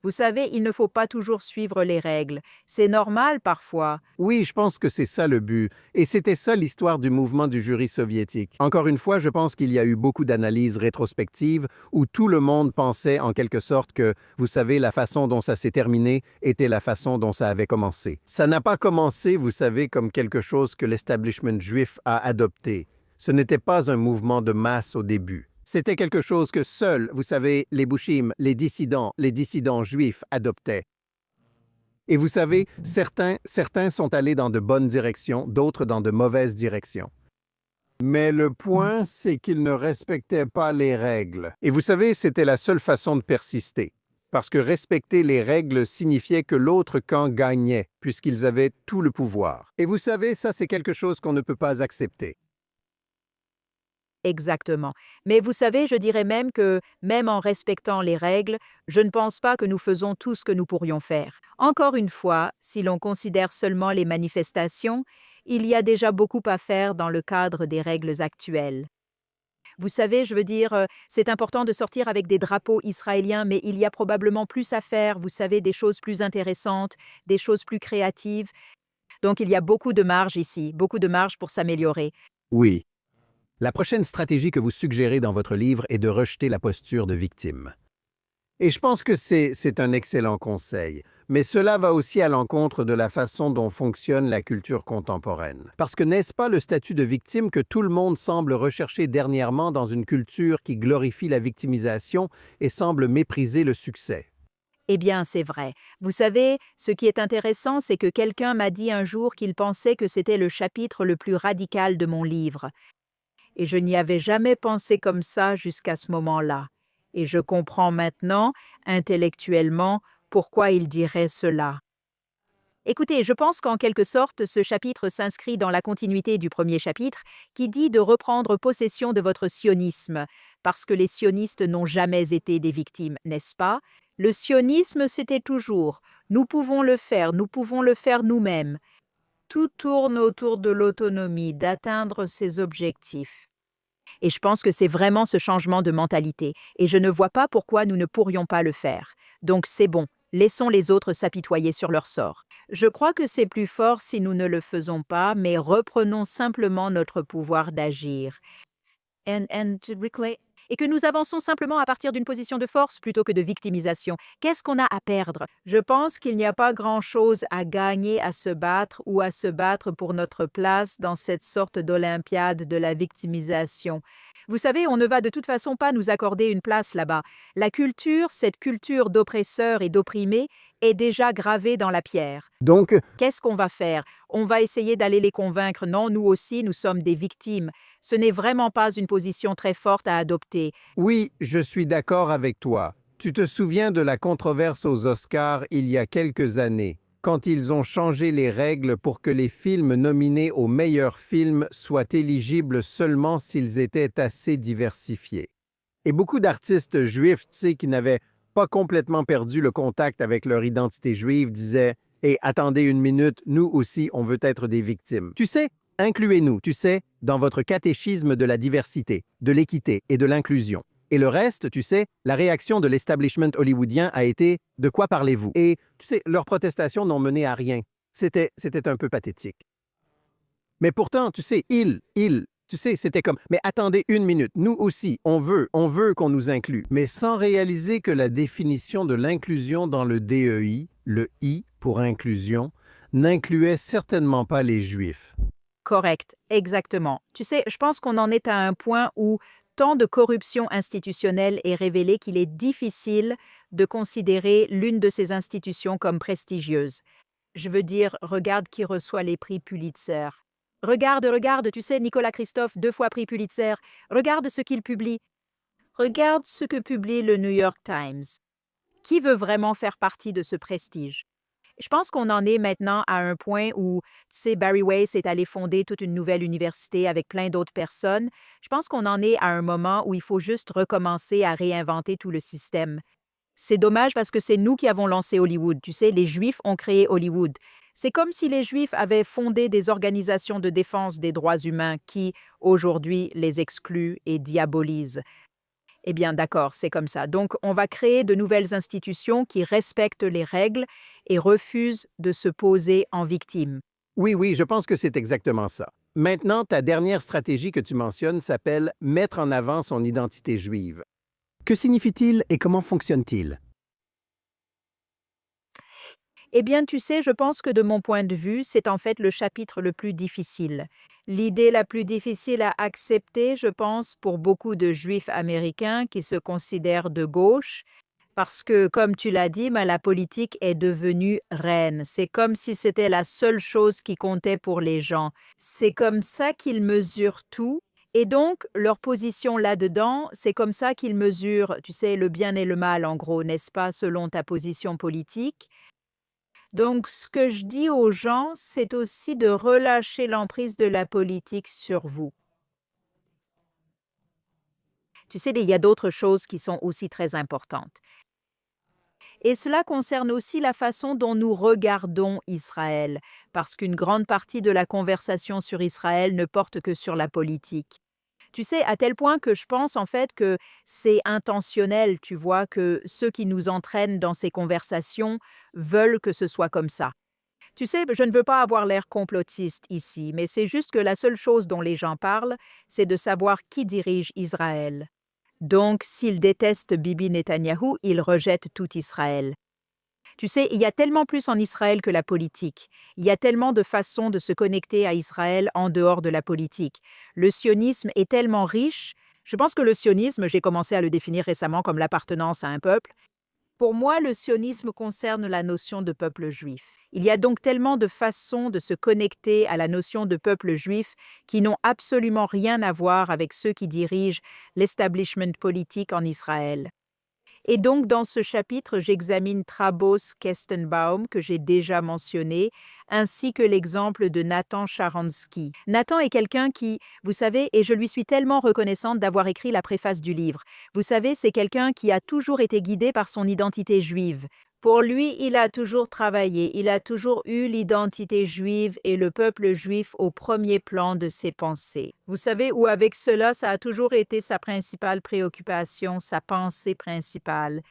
Vous savez, il ne faut pas toujours suivre les règles. C'est normal parfois. Oui, je pense que c'est ça le but. Et c'était ça l'histoire du mouvement du jury soviétique. Encore une fois, je pense qu'il y a eu beaucoup d'analyses rétrospectives où tout le monde pensait en quelque sorte que, vous savez, la façon dont ça s'est terminé était la façon dont ça avait commencé. Ça n'a pas commencé, vous savez, comme quelque chose que l'establishment juif a adopté. Ce n'était pas un mouvement de masse au début. C'était quelque chose que seuls, vous savez, les bouchim, les dissidents juifs adoptaient. Et vous savez, certains sont allés dans de bonnes directions, d'autres dans de mauvaises directions. Mais le point, c'est qu'ils ne respectaient pas les règles. Et vous savez, c'était la seule façon de persister. Parce que respecter les règles signifiait que l'autre camp gagnait, puisqu'ils avaient tout le pouvoir. Et vous savez, ça, c'est quelque chose qu'on ne peut pas accepter. Exactement. Mais vous savez, je dirais même que, même en respectant les règles, je ne pense pas que nous faisons tout ce que nous pourrions faire. Encore une fois, si l'on considère seulement les manifestations, il y a déjà beaucoup à faire dans le cadre des règles actuelles. Vous savez, je veux dire, c'est important de sortir avec des drapeaux israéliens, mais il y a probablement plus à faire, vous savez, des choses plus intéressantes, des choses plus créatives. Donc il y a beaucoup de marge ici, beaucoup de marge pour s'améliorer. Oui. La prochaine stratégie que vous suggérez dans votre livre est de rejeter la posture de victime. Et je pense que c'est un excellent conseil, mais cela va aussi à l'encontre de la façon dont fonctionne la culture contemporaine. Parce que n'est-ce pas le statut de victime que tout le monde semble rechercher dernièrement dans une culture qui glorifie la victimisation et semble mépriser le succès? Eh bien, c'est vrai. Vous savez, ce qui est intéressant, c'est que quelqu'un m'a dit un jour qu'il pensait que c'était le chapitre le plus radical de mon livre. Et je n'y avais jamais pensé comme ça jusqu'à ce moment-là. Et je comprends maintenant, intellectuellement, pourquoi il dirait cela. Écoutez, je pense qu'en quelque sorte, ce chapitre s'inscrit dans la continuité du premier chapitre, qui dit de reprendre possession de votre sionisme, parce que les sionistes n'ont jamais été des victimes, n'est-ce pas? Le sionisme, c'était toujours « nous pouvons le faire nous-mêmes ». Tout tourne autour de l'autonomie, d'atteindre ses objectifs. Et je pense que c'est vraiment ce changement de mentalité. Et je ne vois pas pourquoi nous ne pourrions pas le faire. Donc c'est bon, laissons les autres s'apitoyer sur leur sort. Je crois que c'est plus fort si nous ne le faisons pas, mais reprenons simplement notre pouvoir d'agir. Et que nous avançons simplement à partir d'une position de force plutôt que de victimisation. Qu'est-ce qu'on a à perdre? Je pense qu'il n'y a pas grand-chose à gagner à se battre ou à se battre pour notre place dans cette sorte d'olympiade de la victimisation. Vous savez, on ne va de toute façon pas nous accorder une place là-bas. La culture, cette culture d'oppresseurs et d'opprimés, est déjà gravée dans la pierre. Donc, Qu'est-ce qu'on va faire? On va essayer d'aller les convaincre. Non, nous aussi, nous sommes des victimes. Ce n'est vraiment pas une position très forte à adopter. oui, je suis d'accord avec toi. Tu te souviens de la controverse aux Oscars il y a quelques années, quand ils ont changé les règles pour que les films nominés aux meilleurs films soient éligibles seulement s'ils étaient assez diversifiés. Et beaucoup d'artistes juifs, tu sais, qui n'avaient pas complètement perdu le contact avec leur identité juive, disaient « Hé, attendez une minute, nous aussi, on veut être des victimes. » Tu sais, incluez-nous, tu sais, dans votre catéchisme de la diversité, de l'équité et de l'inclusion. Et le reste, tu sais, la réaction de l'establishment hollywoodien a été « De quoi parlez-vous » Et, tu sais, leurs protestations n'ont mené à rien. C'était un peu pathétique. Mais pourtant, tu sais, tu sais, c'était comme « Mais attendez une minute, nous aussi, on veut qu'on nous inclue. » Mais sans réaliser que la définition de l'inclusion dans le DEI, le I pour inclusion, n'incluait certainement pas les Juifs. Correct, exactement. Tu sais, je pense qu'on en est à un point où tant de corruption institutionnelle est révélée qu'il est difficile de considérer l'une de ces institutions comme prestigieuse. Je veux dire, regarde qui reçoit les prix Pulitzer. Regarde, tu sais, Nicolas Christophe, 2 fois prix Pulitzer. Regarde ce qu'il publie. Regarde ce que publie le New York Times. Qui veut vraiment faire partie de ce prestige? Je pense qu'on en est maintenant à un point où, tu sais, Barry Weiss est allé fonder toute une nouvelle université avec plein d'autres personnes. Je pense qu'on en est à un moment où il faut juste recommencer à réinventer tout le système. C'est dommage parce que c'est nous qui avons lancé Hollywood. Tu sais, les Juifs ont créé Hollywood. C'est comme si les Juifs avaient fondé des organisations de défense des droits humains qui, aujourd'hui, les excluent et diabolisent. Eh bien, d'accord, c'est comme ça. Donc, on va créer de nouvelles institutions qui respectent les règles et refusent de se poser en victime. Oui, oui, je pense que c'est exactement ça. Maintenant, ta dernière stratégie que tu mentionnes s'appelle mettre en avant son identité juive. Que signifie-t-il et comment fonctionne-t-il? Eh bien, tu sais, je pense que de mon point de vue, c'est en fait le chapitre le plus difficile. L'idée la plus difficile à accepter, je pense, pour beaucoup de Juifs américains qui se considèrent de gauche, parce que, comme tu l'as dit, la politique est devenue reine. C'est comme si c'était la seule chose qui comptait pour les gens. C'est comme ça qu'ils mesurent tout. Et donc, leur position là-dedans, c'est comme ça qu'ils mesurent, tu sais, le bien et le mal, en gros, n'est-ce pas, selon ta position politique. Donc, ce que je dis aux gens, c'est aussi de relâcher l'emprise de la politique sur vous. Tu sais, il y a d'autres choses qui sont aussi très importantes. Et cela concerne aussi la façon dont nous regardons Israël, parce qu'une grande partie de la conversation sur Israël ne porte que sur la politique. Tu sais, à tel point que je pense en fait que c'est intentionnel, tu vois, que ceux qui nous entraînent dans ces conversations veulent que ce soit comme ça. Tu sais, je ne veux pas avoir l'air complotiste ici, mais c'est juste que la seule chose dont les gens parlent, c'est de savoir qui dirige Israël. Donc, s'ils détestent Bibi Netanyahou, ils rejettent tout Israël. Tu sais, il y a tellement plus en Israël que la politique. Il y a tellement de façons de se connecter à Israël en dehors de la politique. Le sionisme est tellement riche. Je pense que le sionisme, j'ai commencé à le définir récemment comme l'appartenance à un peuple. Pour moi, le sionisme concerne la notion de peuple juif. Il y a donc tellement de façons de se connecter à la notion de peuple juif qui n'ont absolument rien à voir avec ceux qui dirigent l'establishment politique en Israël. Et donc, dans ce chapitre, j'examine Trabos Kestenbaum, que j'ai déjà mentionné, ainsi que l'exemple de Nathan Sharansky. Nathan est quelqu'un qui, vous savez, et je lui suis tellement reconnaissante d'avoir écrit la préface du livre. Vous savez, c'est quelqu'un qui a toujours été guidé par son identité juive. Pour lui, il a toujours travaillé, il a toujours eu l'identité juive et le peuple juif au premier plan de ses pensées. Vous savez, où avec cela, ça a toujours été sa principale préoccupation, sa pensée principale.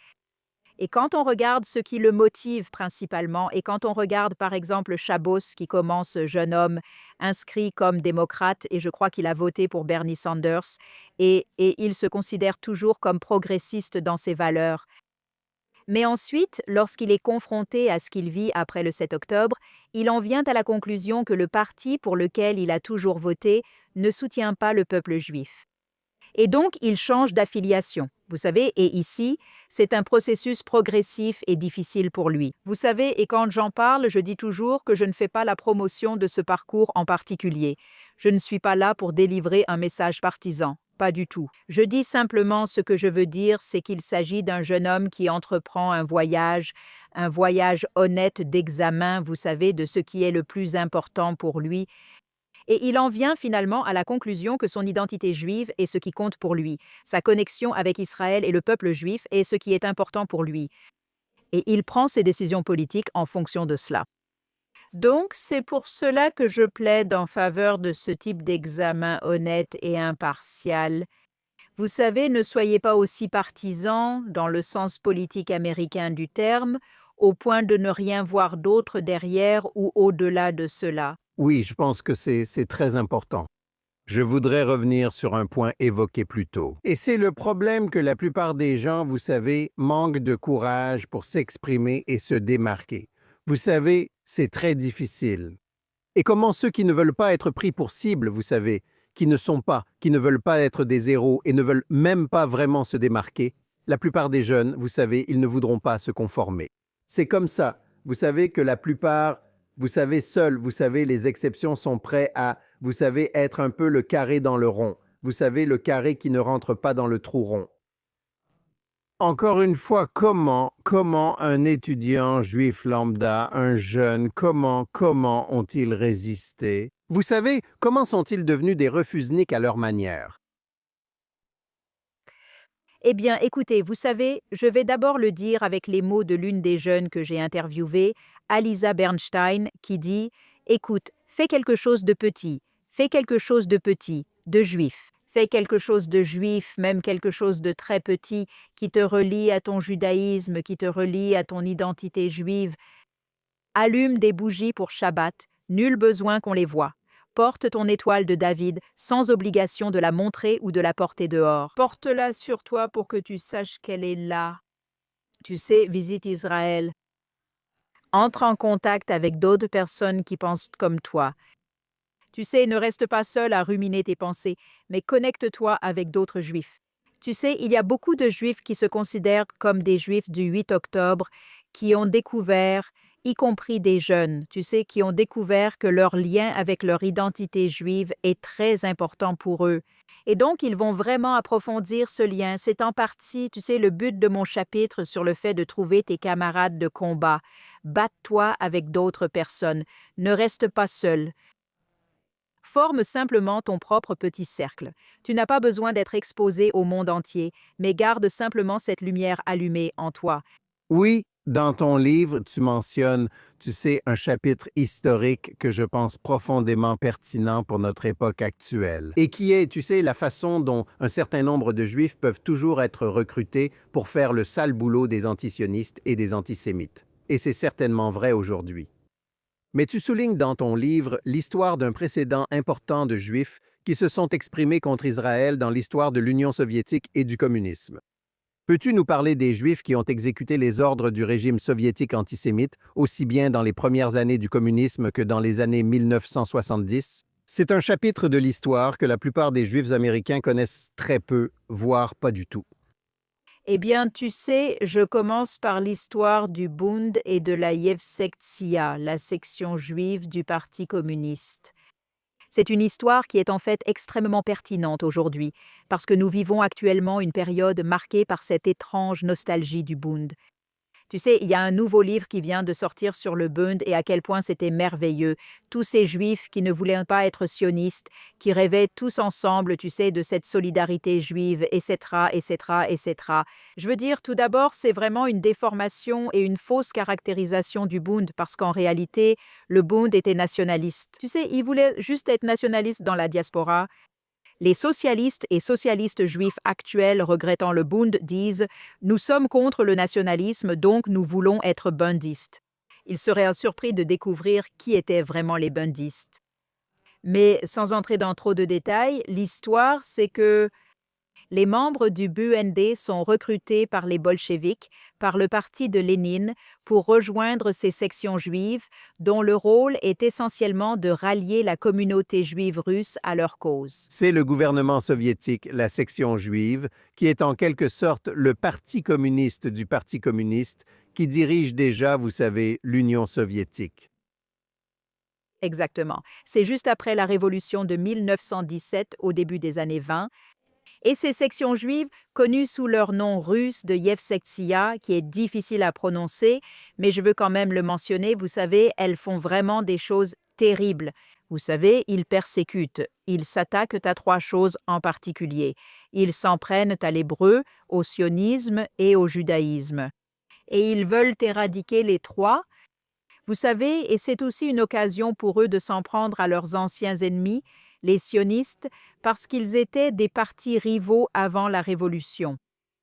Et quand on regarde ce qui le motive principalement, et quand on regarde par exemple Chabos qui commence jeune homme inscrit comme démocrate, et je crois qu'il a voté pour Bernie Sanders, et il se considère toujours comme progressiste dans ses valeurs. Mais ensuite, lorsqu'il est confronté à ce qu'il vit après le 7 octobre, il en vient à la conclusion que le parti pour lequel il a toujours voté ne soutient pas le peuple juif. Et donc, il change d'affiliation. Vous savez, et ici, c'est un processus progressif et difficile pour lui. Vous savez, et quand j'en parle, je dis toujours que je ne fais pas la promotion de ce parcours en particulier. Je ne suis pas là pour délivrer un message partisan. Pas du tout. Je dis simplement ce que je veux dire, c'est qu'il s'agit d'un jeune homme qui entreprend un voyage honnête d'examen, vous savez, de ce qui est le plus important pour lui. Et il en vient finalement à la conclusion que son identité juive est ce qui compte pour lui. Sa connexion avec Israël et le peuple juif est ce qui est important pour lui. Et il prend ses décisions politiques en fonction de cela. Donc, c'est pour cela que je plaide en faveur de ce type d'examen honnête et impartial. Vous savez, ne soyez pas aussi partisans, dans le sens politique américain du terme, au point de ne rien voir d'autre derrière ou au-delà de cela. Oui, je pense que c'est très important. Je voudrais revenir sur un point évoqué plus tôt. Et c'est le problème que la plupart des gens, vous savez, manquent de courage pour s'exprimer et se démarquer. Vous savez, c'est très difficile. Et comment ceux qui ne veulent pas être pris pour cible, vous savez, qui ne veulent pas être des héros et ne veulent même pas vraiment se démarquer, la plupart des jeunes, vous savez, ils ne voudront pas se conformer. C'est comme ça, vous savez, que la plupart Vous savez, seuls, vous savez, les exceptions sont prêts à, vous savez, être un peu le carré dans le rond. Vous savez, le carré qui ne rentre pas dans le trou rond. Encore une fois, comment un étudiant juif lambda, un jeune, comment ont-ils résisté? Vous savez, comment sont-ils devenus des refusniks à leur manière? Eh bien, écoutez, vous savez, je vais d'abord le dire avec les mots de l'une des jeunes que j'ai interviewées, Alisa Bernstein, qui dit: Écoute, fais quelque chose de petit, fais quelque chose de petit, de juif. Fais quelque chose de juif, même quelque chose de très petit, qui te relie à ton judaïsme, qui te relie à ton identité juive. Allume des bougies pour Shabbat, nul besoin qu'on les voie. Porte ton étoile de David, sans obligation de la montrer ou de la porter dehors. Porte-la sur toi pour que tu saches qu'elle est là. Tu sais, visite Israël. Entre en contact avec d'autres personnes qui pensent comme toi. Tu sais, ne reste pas seul à ruminer tes pensées, mais connecte-toi avec d'autres juifs. Tu sais, il y a beaucoup de juifs qui se considèrent comme des juifs du 8 octobre, qui ont découvert, y compris des jeunes, tu sais, qui ont découvert que leur lien avec leur identité juive est très important pour eux. Et donc, ils vont vraiment approfondir ce lien. C'est en partie, tu sais, le but de mon chapitre sur le fait de trouver tes camarades de combat. Batte-toi avec d'autres personnes. Ne reste pas seul. Forme simplement ton propre petit cercle. Tu n'as pas besoin d'être exposé au monde entier, mais garde simplement cette lumière allumée en toi. Oui, dans ton livre, tu mentionnes, tu sais, un chapitre historique que je pense profondément pertinent pour notre époque actuelle, et qui est, tu sais, la façon dont un certain nombre de Juifs peuvent toujours être recrutés pour faire le sale boulot des antisionistes et des antisémites. Et c'est certainement vrai aujourd'hui. Mais tu soulignes dans ton livre l'histoire d'un précédent important de Juifs qui se sont exprimés contre Israël dans l'histoire de l'Union soviétique et du communisme. Peux-tu nous parler des Juifs qui ont exécuté les ordres du régime soviétique antisémite, aussi bien dans les premières années du communisme que dans les années 1970? C'est un chapitre de l'histoire que la plupart des Juifs américains connaissent très peu, voire pas du tout. Eh bien, tu sais, je commence par l'histoire du Bund et de la Yevsektsiya, la section juive du Parti communiste. C'est une histoire qui est en fait extrêmement pertinente aujourd'hui, parce que nous vivons actuellement une période marquée par cette étrange nostalgie du Bund. Tu sais, il y a un nouveau livre qui vient de sortir sur le Bund et à quel point c'était merveilleux. Tous ces juifs qui ne voulaient pas être sionistes, qui rêvaient tous ensemble, tu sais, de cette solidarité juive, etc., etc., etc. Je veux dire, tout d'abord, c'est vraiment une déformation et une fausse caractérisation du Bund, parce qu'en réalité, le Bund était nationaliste. Tu sais, il voulait juste être nationaliste dans la diaspora. Les socialistes et socialistes juifs actuels regrettant le Bund disent « Nous sommes contre le nationalisme, donc nous voulons être bundistes ». Ils seraient surpris de découvrir qui étaient vraiment les bundistes. Mais sans entrer dans trop de détails, l'histoire, c'est que les membres du BUND sont recrutés par les bolcheviks, par le parti de Lénine, pour rejoindre ces sections juives, dont le rôle est essentiellement de rallier la communauté juive russe à leur cause. C'est le gouvernement soviétique, la section juive, qui est en quelque sorte le parti communiste du Parti communiste, qui dirige déjà, vous savez, l'Union soviétique. Exactement. C'est juste après la révolution de 1917, au début des années 20, et ces sections juives, connues sous leur nom russe de Yevsektsiya, qui est difficile à prononcer, mais je veux quand même le mentionner, vous savez, elles font vraiment des choses terribles. Vous savez, ils persécutent, ils s'attaquent à trois choses en particulier. Ils s'en prennent à l'hébreu, au sionisme et au judaïsme. Et ils veulent éradiquer les trois. Vous savez, et c'est aussi une occasion pour eux de s'en prendre à leurs anciens ennemis, les sionistes, parce qu'ils étaient des partis rivaux avant la Révolution.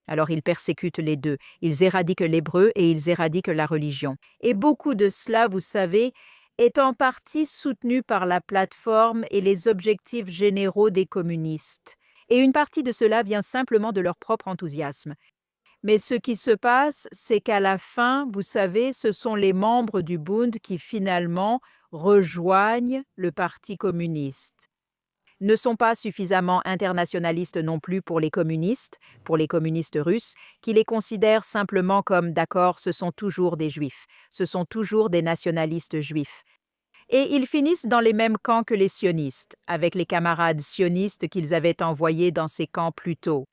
Alors ils persécutent les deux, ils éradiquent l'hébreu et ils éradiquent la religion. Et beaucoup de cela, vous savez, est en partie soutenu par la plateforme et les objectifs généraux des communistes. Et une partie de cela vient simplement de leur propre enthousiasme. Mais ce qui se passe, c'est qu'à la fin, vous savez, ce sont les membres du Bund qui finalement rejoignent le Parti communiste. Ne sont pas suffisamment internationalistes non plus pour les communistes russes, qui les considèrent simplement comme, d'accord, ce sont toujours des juifs, ce sont toujours des nationalistes juifs. Et ils finissent dans les mêmes camps que les sionistes, avec les camarades sionistes qu'ils avaient envoyés dans ces camps plus tôt.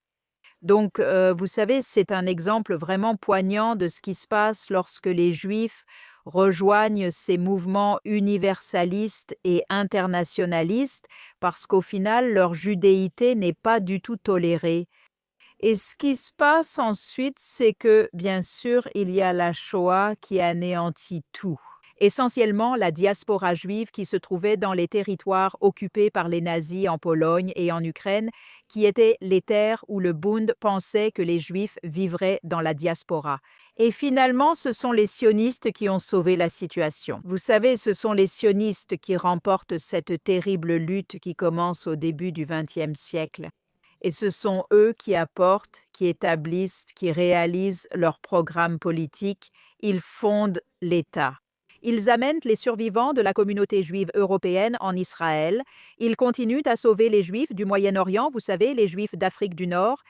Donc, vous savez, c'est un exemple vraiment poignant de ce qui se passe lorsque les Juifs rejoignent ces mouvements universalistes et internationalistes, parce qu'au final, leur judéité n'est pas du tout tolérée. Et ce qui se passe ensuite, c'est que, bien sûr, il y a la Shoah qui anéantit tout. Essentiellement la diaspora juive qui se trouvait dans les territoires occupés par les nazis en Pologne et en Ukraine, qui étaient les terres où le Bund pensait que les Juifs vivraient dans la diaspora. Et finalement, ce sont les sionistes qui ont sauvé la situation. Vous savez, ce sont les sionistes qui remportent cette terrible lutte qui commence au début du XXe siècle. Et ce sont eux qui apportent, qui établissent, qui réalisent leur programme politique. Ils fondent l'État. Ils amènent les survivants de la communauté juive européenne en Israël. Ils continuent à sauver les Juifs du Moyen-Orient, vous savez, les Juifs d'Afrique du Nord.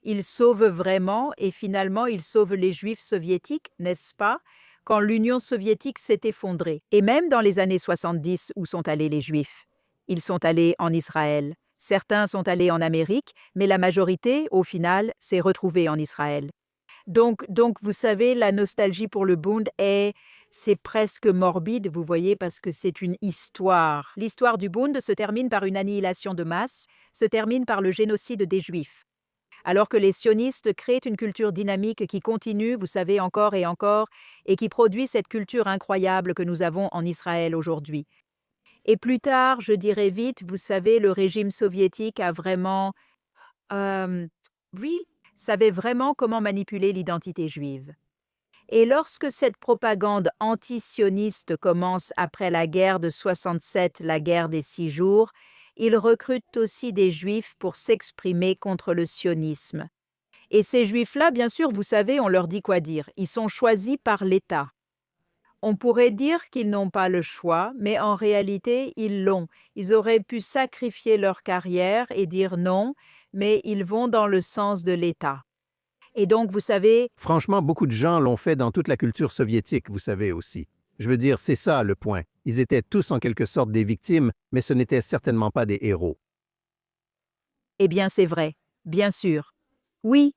Ils sauvent vraiment et finalement ils sauvent les Juifs soviétiques, n'est-ce pas, quand l'Union soviétique s'est effondrée. Et même dans les années 70, où sont allés les Juifs? Ils sont allés en Israël. Certains sont allés en Amérique, mais la majorité, au final, s'est retrouvée en Israël. Donc, vous savez, la nostalgie pour le Bund c'est presque morbide, vous voyez, parce que c'est une histoire. L'histoire du Bund se termine par une annihilation de masse, se termine par le génocide des Juifs. Alors que les sionistes créent une culture dynamique qui continue, vous savez, encore, et qui produit cette culture incroyable que nous avons en Israël aujourd'hui. Et plus tard, je dirais vite, vous savez, le régime soviétique a vraiment savait vraiment comment manipuler l'identité juive. Et lorsque cette propagande anti-sioniste commence après la guerre de 67, la guerre des 6 jours, ils recrutent aussi des Juifs pour s'exprimer contre le sionisme. Et ces Juifs-là, bien sûr, vous savez, on leur dit quoi dire. Ils sont choisis par l'État. On pourrait dire qu'ils n'ont pas le choix, mais en réalité, ils l'ont. Ils auraient pu sacrifier leur carrière et dire non, mais ils vont dans le sens de l'État. Et donc, vous savez… Franchement, beaucoup de gens l'ont fait dans toute la culture soviétique, vous savez aussi. Je veux dire, c'est ça le point. Ils étaient tous en quelque sorte des victimes, mais ce n'étaient certainement pas des héros. Eh bien, c'est vrai, bien sûr. Oui,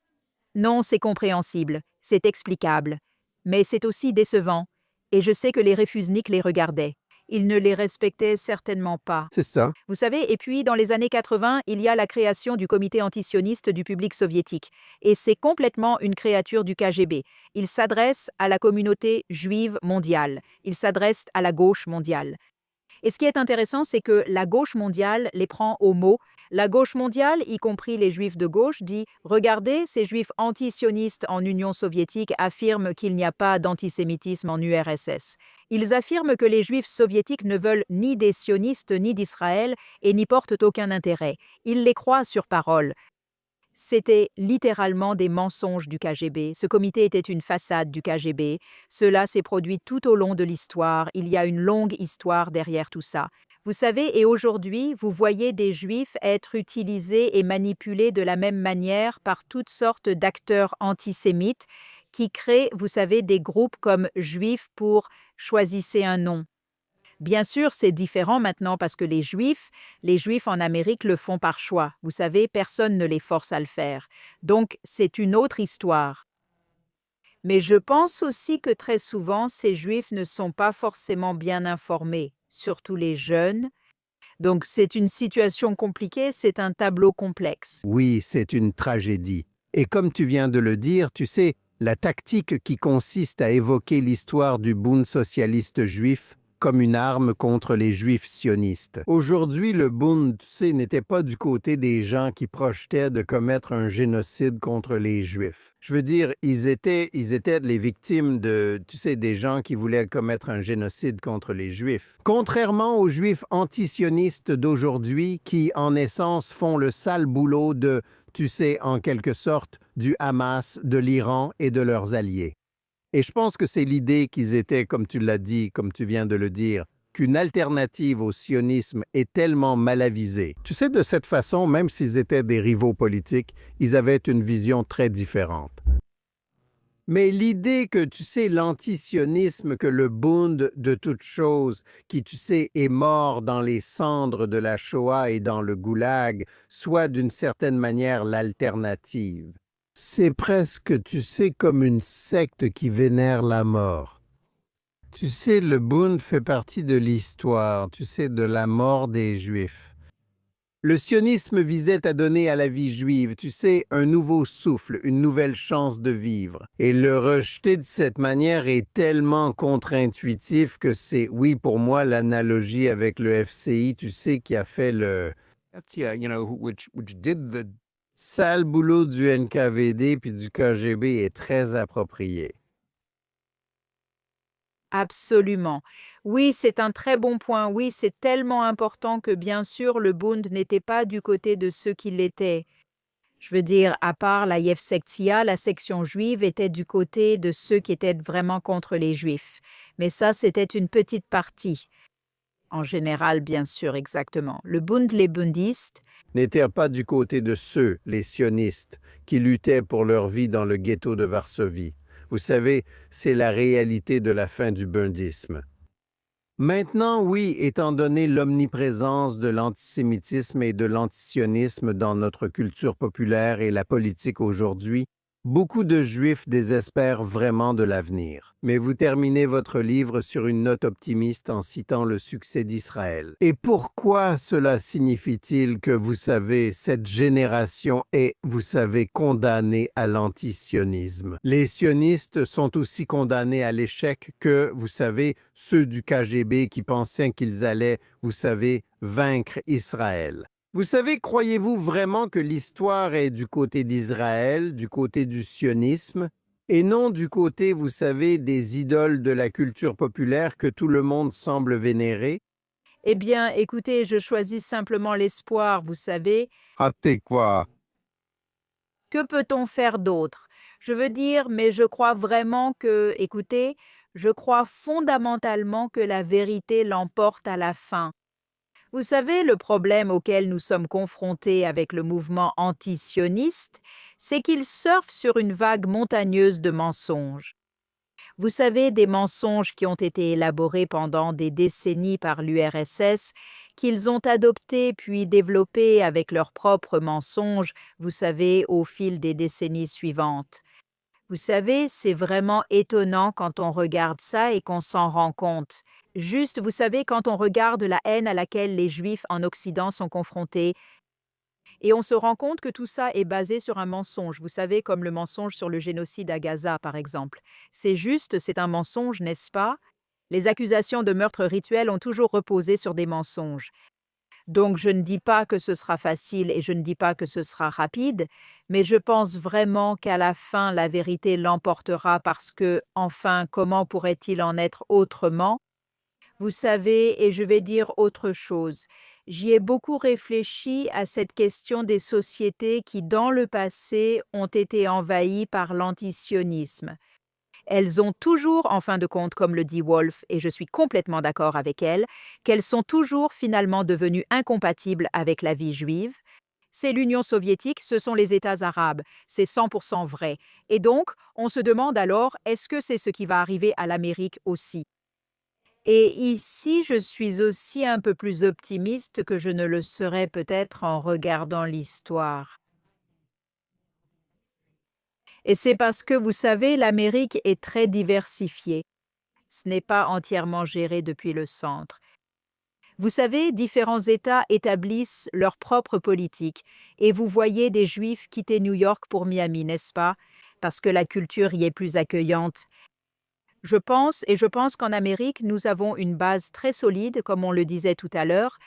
non, c'est compréhensible, c'est explicable, mais c'est aussi décevant. Et je sais que les réfusniks les regardaient. Ils ne les respectaient certainement pas. C'est ça. Vous savez, et puis dans les années 80, il y a la création du comité antisioniste du public soviétique. Et c'est complètement une créature du KGB. Il s'adresse à la communauté juive mondiale. Il s'adresse à la gauche mondiale. Et ce qui est intéressant, c'est que la gauche mondiale les prend au mot. La gauche mondiale, y compris les juifs de gauche, dit « Regardez, ces juifs antisionistes en Union soviétique affirment qu'il n'y a pas d'antisémitisme en URSS. Ils affirment que les juifs soviétiques ne veulent ni des sionistes ni d'Israël et n'y portent aucun intérêt. Ils les croient sur parole. » C'était littéralement des mensonges du KGB. Ce comité était une façade du KGB. Cela s'est produit tout au long de l'histoire. Il y a une longue histoire derrière tout ça. Vous savez, et aujourd'hui, vous voyez des Juifs être utilisés et manipulés de la même manière par toutes sortes d'acteurs antisémites qui créent, vous savez, des groupes comme Juifs pour choisissez un nom. Bien sûr, c'est différent maintenant parce que les Juifs en Amérique le font par choix. Vous savez, personne ne les force à le faire. Donc, c'est une autre histoire. Mais je pense aussi que très souvent, ces Juifs ne sont pas forcément bien informés, surtout les jeunes. Donc, c'est une situation compliquée, c'est un tableau complexe. Oui, c'est une tragédie. Et comme tu viens de le dire, tu sais, la tactique qui consiste à évoquer l'histoire du Bund socialiste juif comme une arme contre les Juifs sionistes. Aujourd'hui, le Bund, tu sais, n'était pas du côté des gens qui projetaient de commettre un génocide contre les Juifs. Je veux dire, ils étaient les victimes de, tu sais, des gens qui voulaient commettre un génocide contre les Juifs. Contrairement aux Juifs antisionistes d'aujourd'hui qui, en essence, font le sale boulot de, tu sais, en quelque sorte, du Hamas, de l'Iran et de leurs alliés. Et je pense que c'est l'idée qu'ils étaient, comme tu l'as dit, comme tu viens de le dire, qu'une alternative au sionisme est tellement mal avisée. Tu sais, de cette façon, même s'ils étaient des rivaux politiques, ils avaient une vision très différente. Mais l'idée que, tu sais, l'antisionisme, que le Bund de toute chose, qui, tu sais, est mort dans les cendres de la Shoah et dans le goulag, soit d'une certaine manière l'alternative. C'est presque, tu sais, comme une secte qui vénère la mort. Tu sais, le Bund fait partie de l'histoire, tu sais, de la mort des Juifs. Le sionisme visait à donner à la vie juive, tu sais, un nouveau souffle, une nouvelle chance de vivre. Et le rejeter de cette manière est tellement contre-intuitif que c'est, oui, pour moi, l'analogie avec le FCI, tu sais, qui a fait le which did the sale boulot du NKVD puis du KGB est très approprié. Absolument. Oui, c'est un très bon point. Oui, c'est tellement important que bien sûr, le Bund n'était pas du côté de ceux qui l'étaient. Je veux dire, à part la Yevsektia, la section juive était du côté de ceux qui étaient vraiment contre les Juifs. Mais ça, c'était une petite partie. En général, bien sûr, exactement. Le Bund, les bundistes, N'étaient pas du côté de ceux, les sionistes, qui luttaient pour leur vie dans le ghetto de Varsovie. Vous savez, c'est la réalité de la fin du bundisme. Maintenant, oui, étant donné l'omniprésence de l'antisémitisme et de l'antisionisme dans notre culture populaire et la politique aujourd'hui, beaucoup de Juifs désespèrent vraiment de l'avenir. Mais vous terminez votre livre sur une note optimiste en citant le succès d'Israël. Et pourquoi cela signifie-t-il que, vous savez, cette génération est, vous savez, condamnée à l'antisionisme? Les sionistes sont aussi condamnés à l'échec que, vous savez, ceux du KGB qui pensaient qu'ils allaient, vous savez, vaincre Israël. Vous savez, croyez-vous vraiment que l'histoire est du côté d'Israël, du côté du sionisme, et non du côté, vous savez, des idoles de la culture populaire que tout le monde semble vénérer? eh bien, écoutez, je choisis simplement l'espoir, vous savez. Ah, t'es quoi? Que peut-on faire d'autre? Je veux dire, mais je crois vraiment que, écoutez, je crois fondamentalement que la vérité l'emporte à la fin. Vous savez, le problème auquel nous sommes confrontés avec le mouvement antisioniste, c'est qu'il surfe sur une vague montagneuse de mensonges. Vous savez, des mensonges qui ont été élaborés pendant des décennies par l'URSS, qu'ils ont adoptés puis développés avec leurs propres mensonges, vous savez, au fil des décennies suivantes. Vous savez, c'est vraiment étonnant quand on regarde ça et qu'on s'en rend compte. Juste, vous savez, quand on regarde la haine à laquelle les Juifs en Occident sont confrontés, et on se rend compte que tout ça est basé sur un mensonge, vous savez, comme le mensonge sur le génocide à Gaza, par exemple. C'est juste, c'est un mensonge, n'est-ce pas? Les accusations de meurtre rituel ont toujours reposé sur des mensonges. Donc, je ne dis pas que ce sera facile et je ne dis pas que ce sera rapide, mais je pense vraiment qu'à la fin, la vérité l'emportera parce que, enfin, comment pourrait-il en être autrement? Vous savez, et je vais dire autre chose, j'y ai beaucoup réfléchi à cette question des sociétés qui, dans le passé, ont été envahies par l'antisionisme. Elles ont toujours, en fin de compte, comme le dit Wolf, et je suis complètement d'accord avec elle, qu'elles sont toujours finalement devenues incompatibles avec la vie juive. C'est l'Union soviétique, ce sont les États arabes, c'est 100% vrai. Et donc, on se demande alors, est-ce que c'est ce qui va arriver à l'Amérique aussi? Et ici, je suis aussi un peu plus optimiste que je ne le serais peut-être en regardant l'histoire. Et c'est parce que, vous savez, l'Amérique est très diversifiée. Ce n'est pas entièrement géré depuis le centre. Vous savez, différents États établissent leur propre politique et vous voyez des Juifs quitter New York pour Miami, n'est-ce pas? Parce que la culture y est plus accueillante. Je pense qu'en Amérique, nous avons une base très solide, comme on le disait tout à l'heure,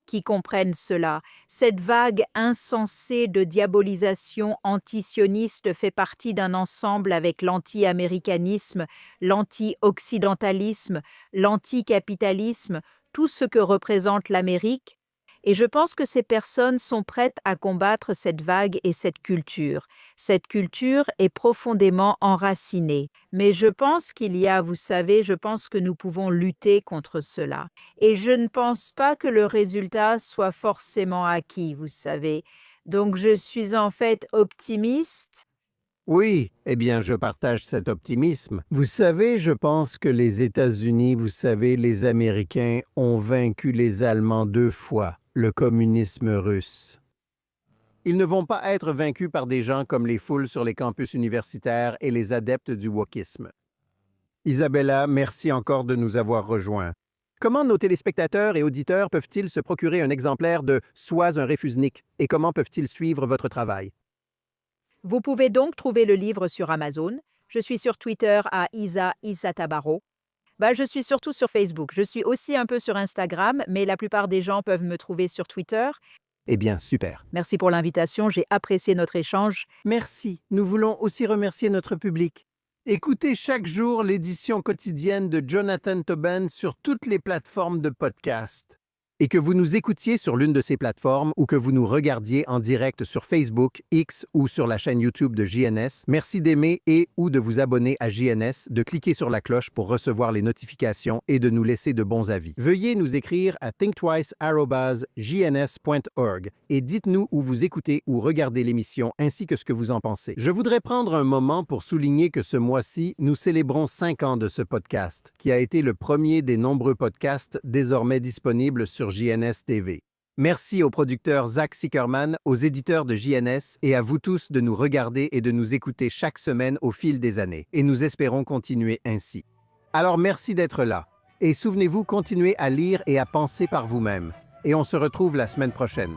qui comprennent cela. Cette vague insensée de diabolisation antisioniste fait partie d'un ensemble avec l'anti-américanisme, l'anti-occidentalisme, l'anticapitalisme, tout ce que représente l'Amérique. Et je pense que ces personnes sont prêtes à combattre cette vague et cette culture. Cette culture est profondément enracinée. Mais je pense qu'il y a, vous savez, je pense que nous pouvons lutter contre cela. Et je ne pense pas que le résultat soit forcément acquis, vous savez. Donc je suis en fait optimiste. Oui, eh bien, je partage cet optimisme. Vous savez, je pense que les États-Unis, vous savez, les Américains ont vaincu les Allemands 2 fois, le communisme russe. Ils ne vont pas être vaincus par des gens comme les foules sur les campus universitaires et les adeptes du wokisme. Isabella, merci encore de nous avoir rejoints. Comment nos téléspectateurs et auditeurs peuvent-ils se procurer un exemplaire de Sois un réfusnic et comment peuvent-ils suivre votre travail? Vous pouvez donc trouver le livre sur Amazon. Je suis sur Twitter à Isa Tabaro. Je suis surtout sur Facebook. Je suis aussi un peu sur Instagram, mais la plupart des gens peuvent me trouver sur Twitter. Eh bien, super. Merci pour l'invitation, j'ai apprécié notre échange. Merci. Nous voulons aussi remercier notre public. Écoutez chaque jour l'édition quotidienne de Jonathan Tobin sur toutes les plateformes de podcast. Et que vous nous écoutiez sur l'une de ces plateformes ou que vous nous regardiez en direct sur Facebook, X ou sur la chaîne YouTube de JNS, merci d'aimer et ou de vous abonner à JNS, de cliquer sur la cloche pour recevoir les notifications et de nous laisser de bons avis. Veuillez nous écrire à thinktwice@jns.org et dites-nous où vous écoutez ou regardez l'émission ainsi que ce que vous en pensez. Je voudrais prendre un moment pour souligner que ce mois-ci, nous célébrons 5 ans de ce podcast, qui a été le premier des nombreux podcasts désormais disponibles sur JNS TV. Merci au producteur Zach Sickerman, aux éditeurs de JNS et à vous tous de nous regarder et de nous écouter chaque semaine au fil des années. Et nous espérons continuer ainsi. Alors merci d'être là. Et souvenez-vous, continuez à lire et à penser par vous-même. Et on se retrouve la semaine prochaine.